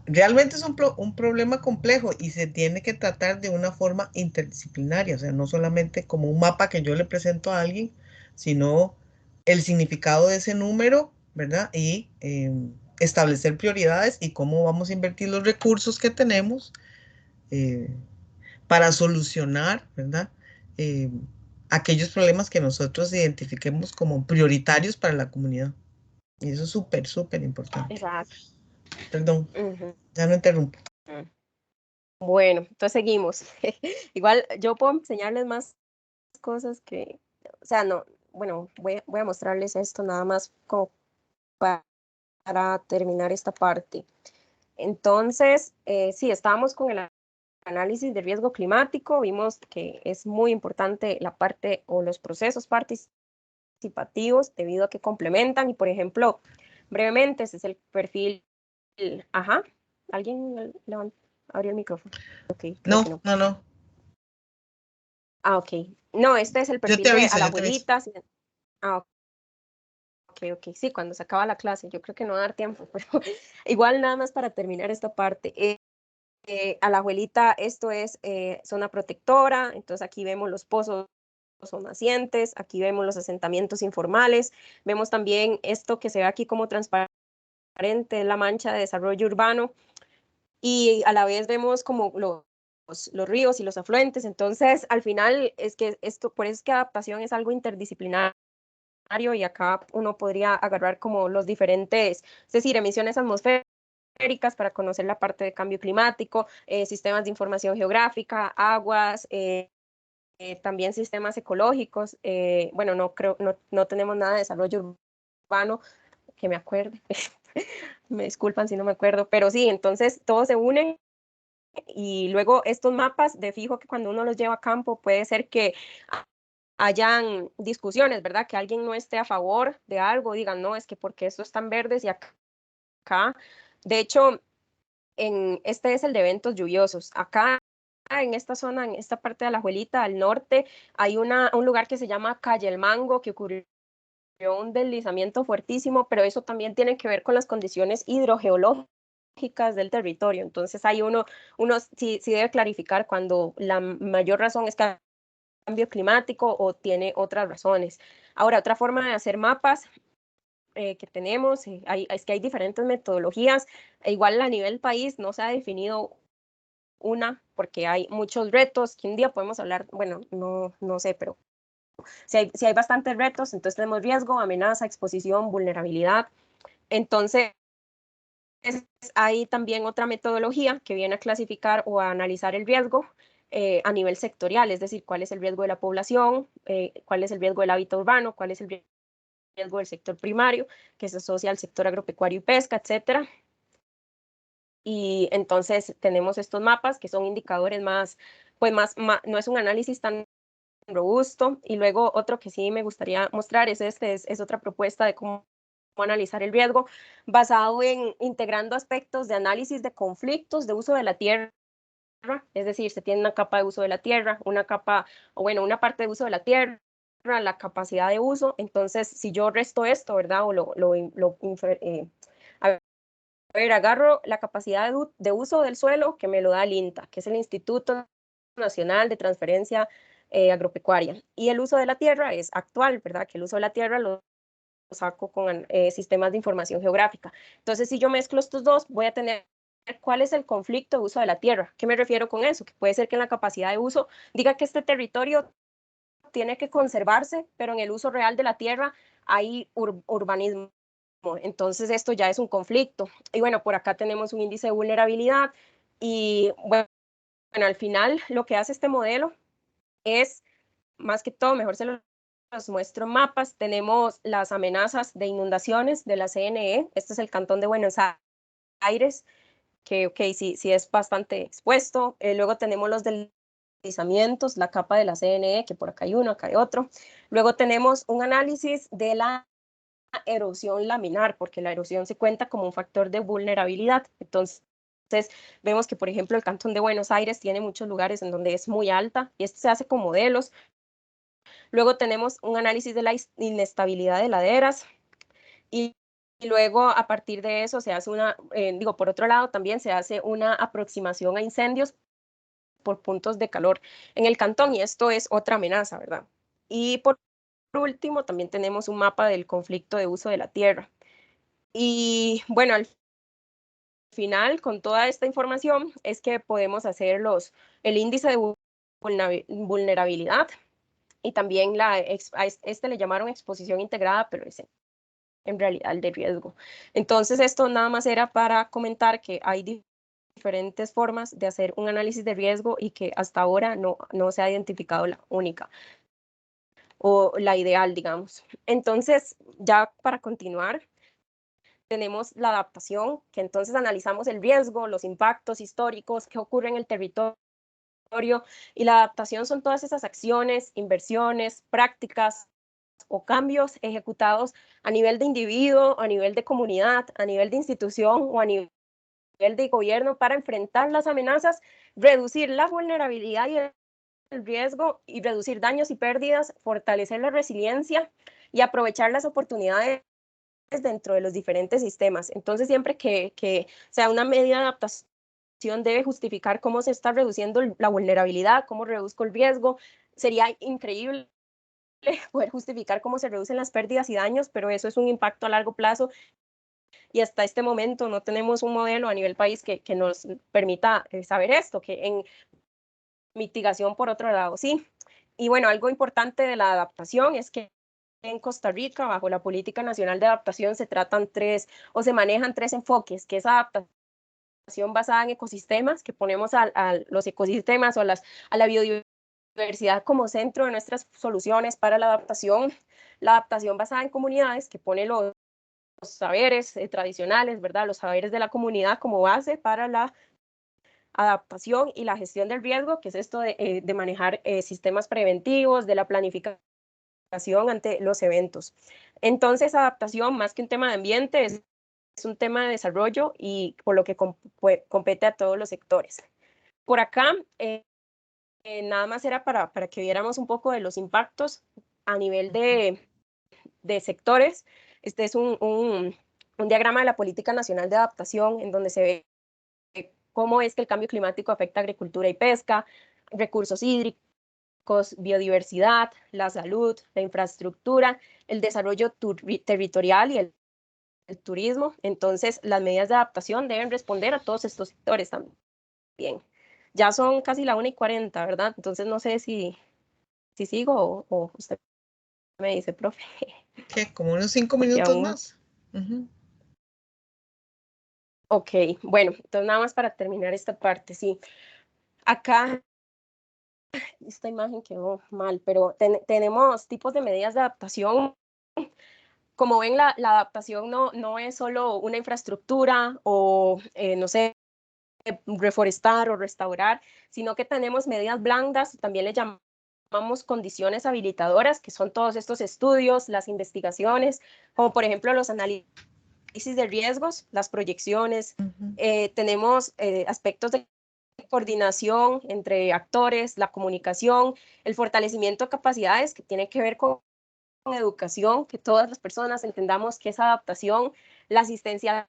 realmente es un problema complejo y se tiene que tratar de una forma interdisciplinaria, o sea, no solamente como un mapa que yo le presento a alguien, sino el significado de ese número, ¿verdad? Y establecer prioridades y cómo vamos a invertir los recursos que tenemos eh, para solucionar, ¿verdad? Eh, aquellos problemas que nosotros identifiquemos como prioritarios para la comunidad. Y eso es súper, súper importante. Exacto. Perdón, ya no interrumpo. Bueno, entonces seguimos. Igual yo puedo enseñarles más cosas que, o sea, no, bueno, voy a mostrarles esto nada más como para terminar esta parte. Entonces, sí, estábamos con el análisis de riesgo climático, vimos que es muy importante la parte o los procesos participativos debido a que complementan y, por ejemplo, brevemente, ese es el perfil, ajá, ¿alguien abrió el micrófono? Okay, creo que no. No. Ah, ok. No, este es el perfil de a la abuelita. Ah, ok. Sí, cuando se acaba la clase, yo creo que no va a dar tiempo, pero igual nada más para terminar esta parte. A la abuelita, esto es zona protectora, entonces aquí vemos los pozos o nacientes, aquí vemos los asentamientos informales, vemos también esto que se ve aquí como transparente, la mancha de desarrollo urbano, y a la vez vemos como los ríos y los afluentes, entonces al final es que por eso es que adaptación es algo interdisciplinario y acá uno podría agarrar como los diferentes, es decir, emisiones atmosféricas para conocer la parte de cambio climático, sistemas de información geográfica, aguas, también sistemas ecológicos. Bueno, no tenemos nada de desarrollo urbano que me acuerde. Me disculpan si no me acuerdo, pero sí, entonces todos se unen y luego estos mapas de fijo que cuando uno los lleva a campo puede ser que hayan discusiones, ¿verdad? Que alguien no esté a favor de algo, digan, no, es que porque estos están verdes y acá. De hecho, este es el de eventos lluviosos. Acá en esta zona, en esta parte de Alajuelita, al norte, hay un lugar que se llama Calle El Mango, que ocurrió un deslizamiento fuertísimo, pero eso también tiene que ver con las condiciones hidrogeológicas del territorio. Entonces, hay uno sí debe clarificar cuando la mayor razón es cambio climático o tiene otras razones. Ahora, otra forma de hacer mapas que tenemos, es que hay diferentes metodologías, igual a nivel país no se ha definido una, porque hay muchos retos, que un día podemos hablar, bueno, no sé, pero si hay bastantes retos, entonces tenemos riesgo, amenaza, exposición, vulnerabilidad. Entonces, hay también otra metodología que viene a clasificar o a analizar el riesgo a nivel sectorial, es decir, cuál es el riesgo de la población, cuál es el riesgo del hábitat urbano, cuál es el riesgo del sector primario, que se asocia al sector agropecuario y pesca, etcétera. Y entonces tenemos estos mapas que son indicadores no es un análisis tan robusto. Y luego otro que sí me gustaría mostrar es otra propuesta de cómo analizar el riesgo basado en integrando aspectos de análisis de conflictos de uso de la tierra, es decir, se tiene una capa de uso de la tierra, una parte de uso de la tierra, la capacidad de uso. Entonces, si yo resto esto, ¿verdad? O ver, agarro la capacidad de uso del suelo que me lo da el INTA, que es el Instituto Nacional de Transferencia Agropecuaria. Y el uso de la tierra es actual, ¿verdad? Que el uso de la tierra lo saco con sistemas de información geográfica. Entonces, si yo mezclo estos dos, voy a tener cuál es el conflicto de uso de la tierra. ¿Qué me refiero con eso? Que puede ser que en la capacidad de uso diga que este territorio tiene que conservarse, pero en el uso real de la tierra hay urbanismo. Entonces, esto ya es un conflicto. Y bueno, por acá tenemos un índice de vulnerabilidad y bueno, al final lo que hace este modelo es, más que todo, mejor se los muestro en mapas, tenemos las amenazas de inundaciones de la CNE, este es el Cantón de Buenos Aires, que ok, sí es bastante expuesto, luego tenemos los deslizamientos, la capa de la CNE, que por acá hay uno, acá hay otro, luego tenemos un análisis de la erosión laminar, porque la erosión se cuenta como un factor de vulnerabilidad, entonces vemos que, por ejemplo, el Cantón de Buenos Aires tiene muchos lugares en donde es muy alta y esto se hace con modelos. Luego tenemos un análisis de la inestabilidad de laderas y luego a partir de eso se hace por otro lado también se hace una aproximación a incendios por puntos de calor en el cantón y esto es otra amenaza, ¿verdad? Y por último también tenemos un mapa del conflicto de uso de la tierra. Y bueno, al final, con toda esta información, es que podemos hacer el índice de vulnerabilidad y también a este le llamaron exposición integrada, pero es en realidad el de riesgo. Entonces, esto nada más era para comentar que hay diferentes formas de hacer un análisis de riesgo y que hasta ahora no se ha identificado la única o la ideal, digamos. Entonces, ya para continuar, tenemos la adaptación, que entonces analizamos el riesgo, los impactos históricos, qué ocurre en el territorio, y la adaptación son todas esas acciones, inversiones, prácticas o cambios ejecutados a nivel de individuo, a nivel de comunidad, a nivel de institución o a nivel de gobierno para enfrentar las amenazas, reducir la vulnerabilidad y el riesgo y reducir daños y pérdidas, fortalecer la resiliencia y aprovechar las oportunidades dentro de los diferentes sistemas. Entonces, siempre que sea una medida de adaptación, debe justificar cómo se está reduciendo la vulnerabilidad, cómo reduzco el riesgo. Sería increíble poder justificar cómo se reducen las pérdidas y daños, pero eso es un impacto a largo plazo y hasta este momento no tenemos un modelo a nivel país que nos permita saber esto, que en mitigación por otro lado, sí. Y bueno, algo importante de la adaptación es que en Costa Rica, bajo la Política Nacional de Adaptación, se manejan tres enfoques, que es adaptación basada en ecosistemas, que ponemos a los ecosistemas o a la biodiversidad como centro de nuestras soluciones para la adaptación basada en comunidades, que pone los saberes tradicionales, ¿verdad? Los saberes de la comunidad como base para la adaptación y la gestión del riesgo, que es esto de manejar sistemas preventivos, de la planificación ante los eventos. Entonces, adaptación, más que un tema de ambiente, es un tema de desarrollo y por lo que compete a todos los sectores. Por acá, nada más era para que viéramos un poco de los impactos a nivel de sectores. Este es un diagrama de la Política Nacional de Adaptación en donde se ve cómo es que el cambio climático afecta a agricultura y pesca, recursos hídricos, biodiversidad, la salud, la infraestructura, el desarrollo territorial y el turismo. Entonces, las medidas de adaptación deben responder a todos estos sectores también. Ya son casi la 1:40, ¿verdad? Entonces, no sé si sigo o usted me dice, profe. ¿Qué? ¿Como unos 5 minutos más? Ok, bueno, entonces nada más para terminar esta parte, sí. Acá esta imagen quedó mal, pero tenemos tipos de medidas de adaptación. Como ven, la adaptación no es solo una infraestructura o, no sé, reforestar o restaurar, sino que tenemos medidas blandas, también le llamamos condiciones habilitadoras, que son todos estos estudios, las investigaciones, como por ejemplo los análisis de riesgos, las proyecciones, tenemos aspectos de coordinación entre actores, la comunicación, el fortalecimiento de capacidades que tiene que ver con educación, que todas las personas entendamos qué es adaptación, la asistencia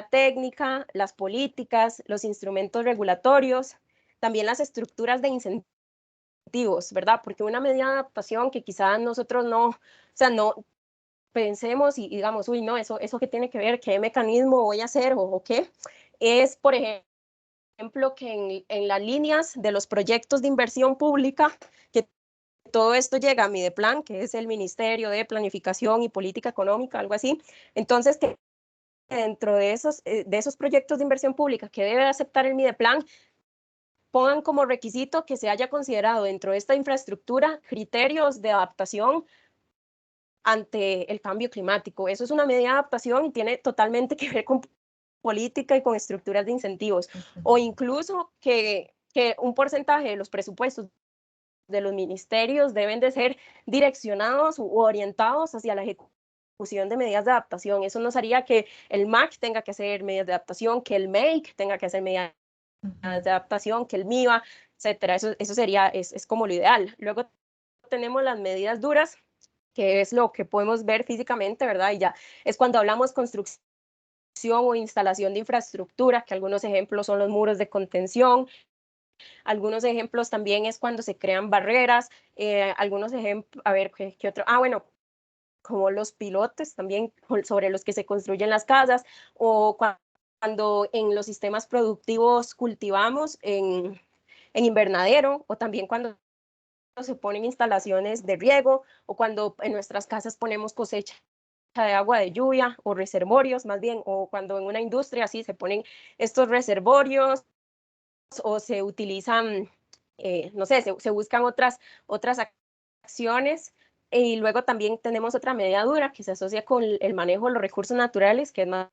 técnica, las políticas, los instrumentos regulatorios, también las estructuras de incentivos, ¿verdad? Porque una medida de adaptación que quizás nosotros no, o sea, no pensemos y digamos, uy, no, eso que tiene que ver, qué mecanismo voy a hacer o qué, es, por ejemplo, que en las líneas de los proyectos de inversión pública, que todo esto llega a Mideplan, que es el Ministerio de Planificación y Política Económica, algo así. Entonces, que dentro de esos proyectos de inversión pública que debe aceptar el Mideplan, pongan como requisito que se haya considerado dentro de esta infraestructura criterios de adaptación ante el cambio climático. Eso es una medida de adaptación y tiene totalmente que ver con política y con estructuras de incentivos. O incluso que un porcentaje de los presupuestos de los ministerios deben de ser direccionados u orientados hacia la ejecución de medidas de adaptación. Eso nos haría que el MAC tenga que hacer medidas de adaptación, que el MEIC tenga que hacer medidas de adaptación, que el MIVA, etcétera. Eso sería, es como lo ideal. Luego tenemos las medidas duras, que es lo que podemos ver físicamente, ¿verdad? Y ya es cuando hablamos construcción o instalación de infraestructura, que algunos ejemplos son los muros de contención. Algunos ejemplos también es cuando se crean barreras, algunos ejemplos, a ver, ¿qué otro? Bueno, como los pilotes también sobre los que se construyen las casas, o cuando en los sistemas productivos cultivamos en invernadero, o también cuando se ponen instalaciones de riego, o cuando en nuestras casas ponemos cosecha de agua de lluvia, o reservorios más bien, o cuando en una industria así se ponen estos reservorios, o se utilizan, no sé, se buscan otras acciones. Y luego también tenemos otra medida dura que se asocia con el manejo de los recursos naturales, que es más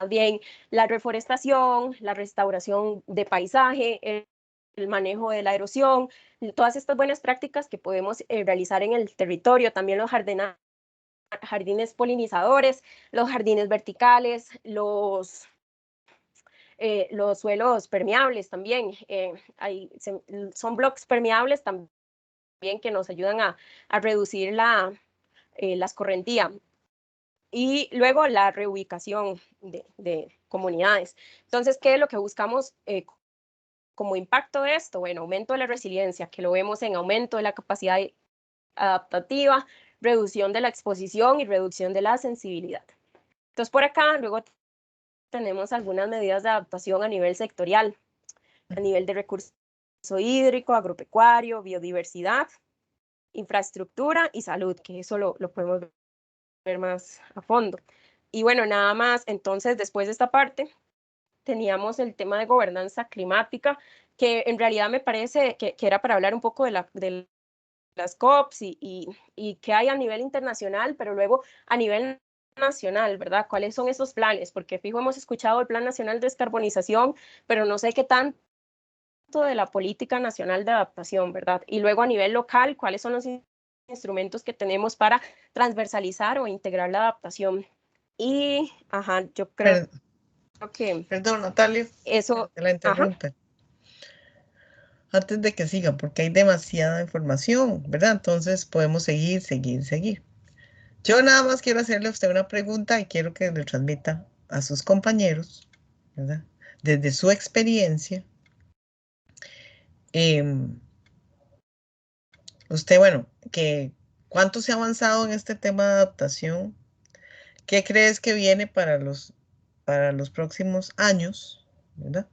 bien la reforestación, la restauración de paisaje, el manejo de la erosión, todas estas buenas prácticas que podemos realizar en el territorio, también los jardines polinizadores, los jardines verticales, los suelos permeables también, son bloques permeables también que nos ayudan a reducir la escorrentía. Y luego la reubicación de comunidades. Entonces, ¿qué es lo que buscamos como impacto de esto? Bueno, aumento de la resiliencia, que lo vemos en aumento de la capacidad adaptativa, reducción de la exposición y reducción de la sensibilidad. Entonces, por acá, luego tenemos algunas medidas de adaptación a nivel sectorial, a nivel de recurso hídrico, agropecuario, biodiversidad, infraestructura y salud, que eso lo podemos ver más a fondo. Y bueno, nada más, entonces, después de esta parte, teníamos el tema de gobernanza climática, que en realidad me parece que era para hablar un poco de las COPs y qué hay a nivel internacional, pero luego a nivel nacional, ¿verdad? ¿Cuáles son esos planes? Porque fijo, hemos escuchado el Plan Nacional de Descarbonización, pero no sé qué tanto de la Política Nacional de Adaptación, ¿verdad? Y luego a nivel local, ¿cuáles son los instrumentos que tenemos para transversalizar o integrar la adaptación? Y, yo creo que... Perdón, Natalia. Eso... Te la interrumpe. Antes de que siga, porque hay demasiada información, ¿verdad? Entonces podemos seguir. Yo nada más quiero hacerle a usted una pregunta y quiero que le transmita a sus compañeros, ¿verdad? Desde su experiencia. Usted, bueno, ¿cuánto se ha avanzado en este tema de adaptación? ¿Qué crees que viene para los próximos años, ¿verdad?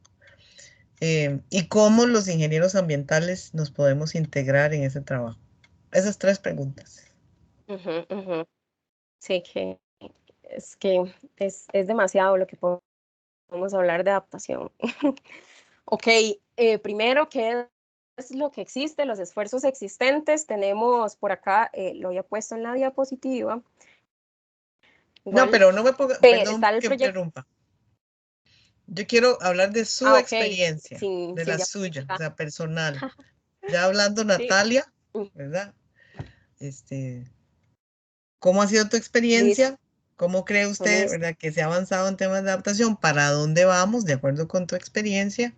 Y cómo los ingenieros ambientales nos podemos integrar en ese trabajo. Esas 3 preguntas. Sí, que es demasiado lo que podemos hablar de adaptación. Ok, primero, ¿qué es lo que existe? Los esfuerzos existentes. Tenemos por acá, lo había puesto en la diapositiva. No, pero no me ponga, perdón está el que proyecto. interrumpa. Yo quiero hablar de su experiencia, de la ya. suya, o sea, personal. Ya hablando, Natalia, ¿verdad? ¿Cómo ha sido tu experiencia? Listo. ¿Cómo cree usted, verdad, que se ha avanzado en temas de adaptación? ¿Para dónde vamos, de acuerdo con tu experiencia?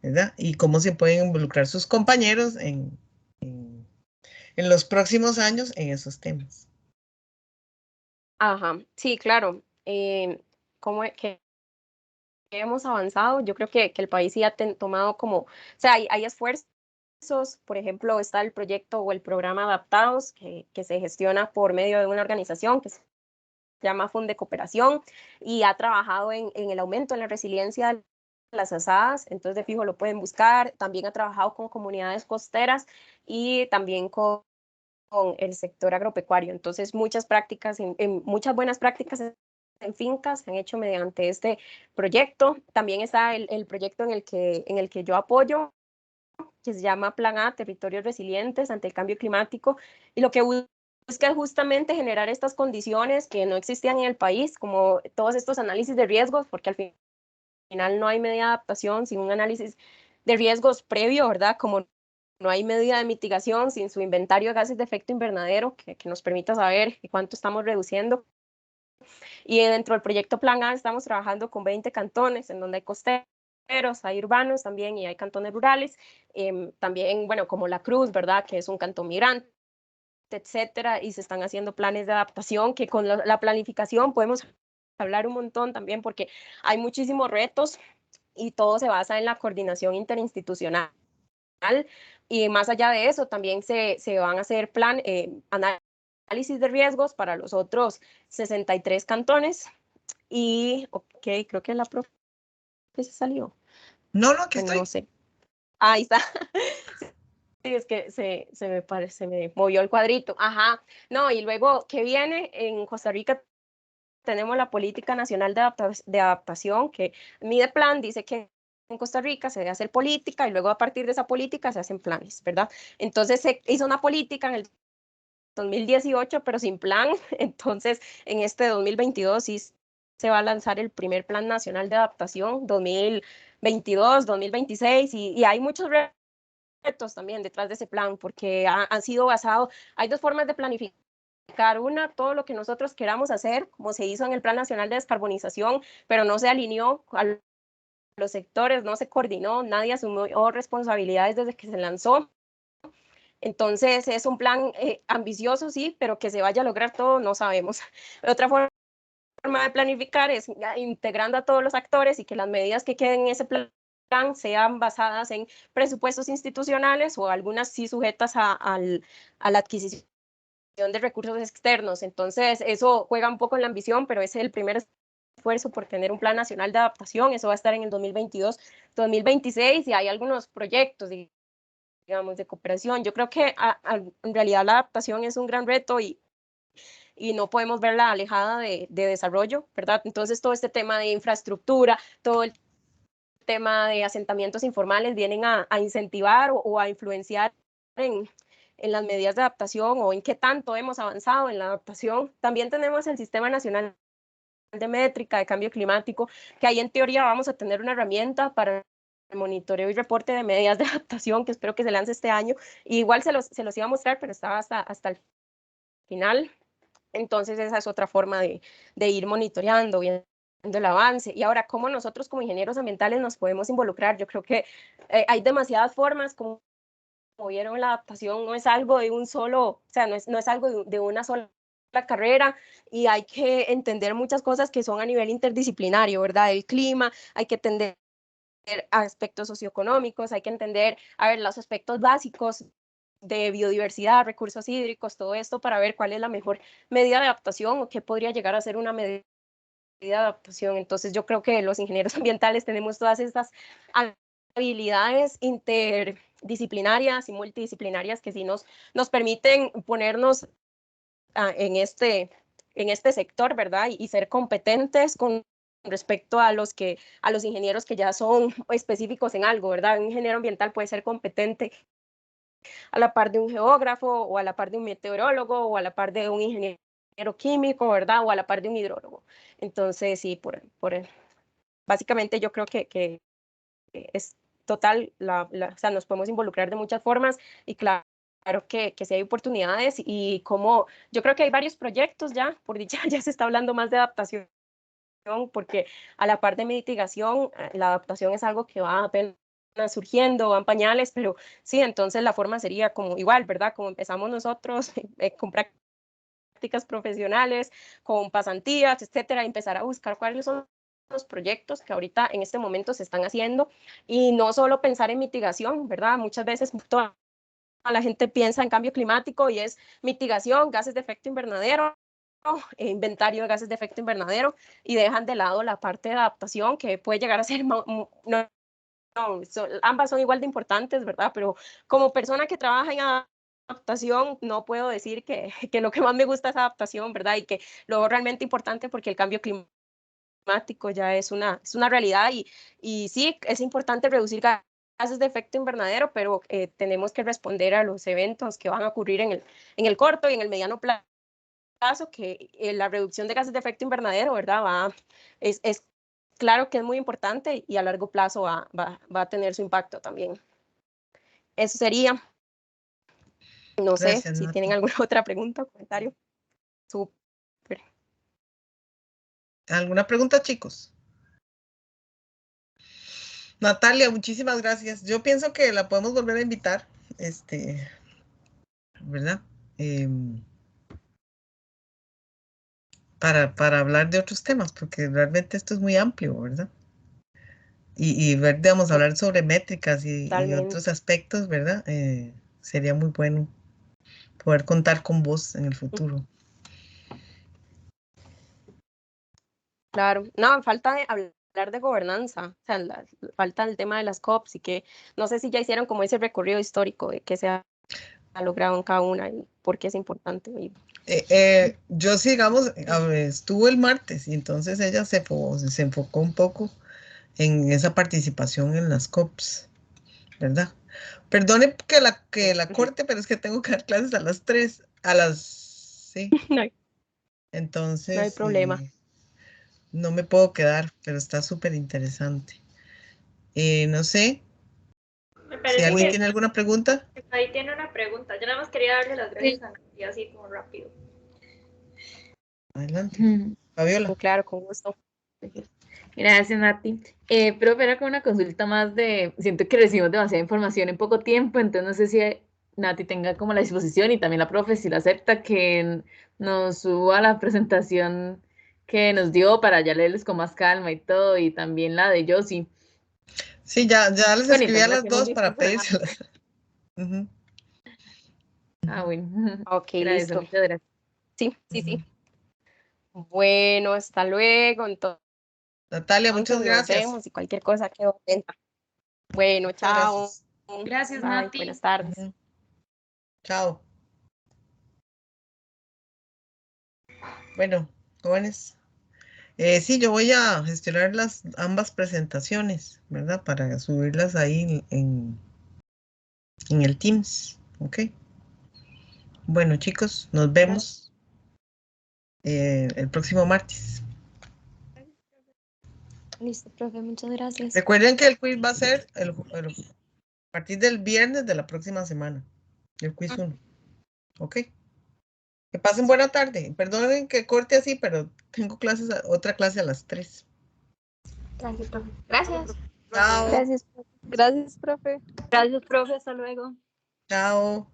¿Verdad? Y cómo se pueden involucrar sus compañeros en los próximos años en esos temas. Sí, claro. ¿Qué hemos avanzado. Yo creo que el país sí ha tomado como, o sea, hay esfuerzos. Por ejemplo, está el proyecto o el programa Adaptados, que se gestiona por medio de una organización que se llama Funde Cooperación, y ha trabajado en el aumento en la resiliencia de las asadas. Entonces de fijo lo pueden buscar. También ha trabajado con comunidades costeras y también con el sector agropecuario. Entonces muchas prácticas, muchas buenas prácticas en fincas se han hecho mediante este proyecto. También está el proyecto en el que yo apoyo, que se llama Plan A, Territorios Resilientes ante el Cambio Climático, y lo que busca es justamente generar estas condiciones que no existían en el país, como todos estos análisis de riesgos, porque al final no hay medida de adaptación sin un análisis de riesgos previo, ¿verdad? Como no hay medida de mitigación sin su inventario de gases de efecto invernadero que nos permita saber cuánto estamos reduciendo. Y dentro del proyecto Plan A estamos trabajando con 20 cantones, en donde hay costeros, hay urbanos también y hay cantones rurales. También, bueno, como La Cruz, ¿verdad? Que es un cantón migrante, etcétera, y se están haciendo planes de adaptación que con la planificación podemos hablar un montón también, porque hay muchísimos retos y todo se basa en la coordinación interinstitucional. Y más allá de eso, también se van a hacer análisis de riesgos para los otros 63 cantones. Y, ok, creo que la profe se salió. No, no, aquí Bueno, estoy. no sé. Ahí está. Sí, es que se me movió el cuadrito. Ajá. No, y luego, ¿qué viene? En Costa Rica tenemos la Política Nacional de Adaptación, que mide plan, dice que en Costa Rica se debe hacer política y luego a partir de esa política se hacen planes, ¿verdad? Entonces se hizo una política en el 2018, pero sin plan. Entonces, en este 2022 sí se va a lanzar el primer Plan Nacional de Adaptación 2022, 2026, y hay muchos retos también detrás de ese plan, porque han sido basados, hay dos formas de planificar. Una, todo lo que nosotros queramos hacer, como se hizo en el Plan Nacional de Descarbonización, pero no se alineó a los sectores, no se coordinó, nadie asumió responsabilidades desde que se lanzó. Entonces es un plan ambicioso, sí, pero que se vaya a lograr todo, no sabemos. Otra forma de planificar es integrando a todos los actores y que las medidas que queden en ese plan sean basadas en presupuestos institucionales o algunas sí sujetas a la adquisición de recursos externos. Entonces eso juega un poco en la ambición, pero es el primer esfuerzo por tener un plan nacional de adaptación. Eso va a estar en el 2022, 2026, y hay algunos proyectos, digamos, de cooperación. Yo creo que en realidad la adaptación es un gran reto y no podemos verla alejada de desarrollo, ¿verdad? Entonces todo este tema de infraestructura, todo el tema de asentamientos informales vienen a incentivar o a influenciar en las medidas de adaptación o en qué tanto hemos avanzado en la adaptación. También tenemos el Sistema Nacional de Métrica de Cambio Climático, que ahí en teoría vamos a tener una herramienta para el monitoreo y reporte de medidas de adaptación, que espero que se lance este año. Y igual se los iba a mostrar, pero estaba hasta el final. Entonces esa es otra forma de ir monitoreando, viendo el avance. Y ahora, ¿cómo nosotros como ingenieros ambientales nos podemos involucrar? Yo creo que hay demasiadas formas, como vieron, la adaptación no es algo de un solo, o sea, no es algo de una sola carrera, y hay que entender muchas cosas que son a nivel interdisciplinario, ¿verdad? El clima, hay que entender aspectos socioeconómicos, hay que entender, a ver, los aspectos básicos de biodiversidad, recursos hídricos, todo esto para ver cuál es la mejor medida de adaptación o qué podría llegar a ser una medida de adaptación. Entonces yo creo que los ingenieros ambientales tenemos todas estas habilidades interdisciplinarias y multidisciplinarias que sí nos permiten ponernos en este sector, ¿verdad? Y ser competentes con respecto a los ingenieros que ya son específicos en algo, ¿verdad? Un ingeniero ambiental puede ser competente a la par de un geógrafo o a la par de un meteorólogo o a la par de un ingeniero químico, ¿verdad? O a la par de un hidrólogo. Entonces, sí, básicamente yo creo que es total, o sea, nos podemos involucrar de muchas formas y claro que sí hay oportunidades, y como yo creo que hay varios proyectos ya, por dicha ya se está hablando más de adaptación, porque a la par de mitigación, la adaptación es algo que va apenas surgiendo, van pañales, pero sí, entonces la forma sería como igual, ¿verdad? Como empezamos nosotros con prácticas profesionales, con pasantías, etcétera, empezar a buscar cuáles son proyectos que ahorita en este momento se están haciendo y no solo pensar en mitigación, ¿verdad? Muchas veces toda la gente piensa en cambio climático y es mitigación, gases de efecto invernadero, inventario de gases de efecto invernadero y dejan de lado la parte de adaptación que puede llegar a ser, ambas son igual de importantes, ¿verdad? Pero como persona que trabaja en adaptación, no puedo decir que lo que más me gusta es adaptación, ¿verdad? Y que lo realmente importante porque el cambio climático ya es una realidad y sí, es importante reducir gases de efecto invernadero, pero tenemos que responder a los eventos que van a ocurrir en el corto y en el mediano plazo, que la reducción de gases de efecto invernadero, ¿verdad? Es claro que es muy importante y a largo plazo va a tener su impacto también. Eso sería. No Gracias, sé si Nati. tienen alguna otra pregunta o comentario. Súper. ¿Alguna pregunta, chicos? Natalia, muchísimas gracias. Yo pienso que la podemos volver a invitar, ¿verdad? Para hablar de otros temas, porque realmente esto es muy amplio, ¿verdad? Y digamos, hablar sobre métricas y otros aspectos, ¿verdad? Sería muy bueno poder contar con vos en el futuro. Claro, no, falta de hablar de gobernanza, o sea, falta el tema de las COPs y que no sé si ya hicieron como ese recorrido histórico de qué se ha logrado en cada una y por qué es importante. Yo sí, digamos, estuvo el martes y entonces ella se enfocó un poco en esa participación en las COPs, ¿verdad? Perdone que la corte, pero es que tengo que dar clases a las 3, sí. Entonces, no hay problema. No me puedo quedar, pero está súper interesante. No sé, si alguien tiene alguna pregunta. Ahí tiene una pregunta. Yo nada más quería darle las gracias a Nati, así como rápido. Adelante. Fabiola. Claro, con gusto. Gracias, Nati. Profe, era con una consulta más siento que recibimos demasiada información en poco tiempo, entonces no sé si Nati tenga como la disposición y también la profe, si la acepta, que nos suba la presentación que nos dio para ya leerles con más calma y todo, y también la de Josie. Sí, ya les Bueno, y escribí a también la las que hemos dos visto para por la mano. pedírselas. Ah, bueno. Ok, Gracias, listo. muchas gracias. Sí. Bueno, hasta luego. Natalia, muchas Entonces nos gracias. vemos y cualquier cosa quedo atenta. Bueno, Muchas chao. Gracias, Bye, Nati. buenas tardes. Chao. Bueno, jóvenes. Sí, yo voy a gestionar ambas presentaciones, ¿verdad? Para subirlas ahí en el Teams, ¿ok? Bueno, chicos, nos vemos el próximo martes. Listo, profe, muchas gracias. Recuerden que el quiz va a ser a partir del viernes de la próxima semana. El quiz 1. ¿Ok? Que pasen buena tarde. Perdonen que corte así, pero tengo otra clase a las 3. Gracias, profe. Gracias. Chao. Gracias, profe. Gracias, profe. Gracias, profe. Hasta luego. Chao.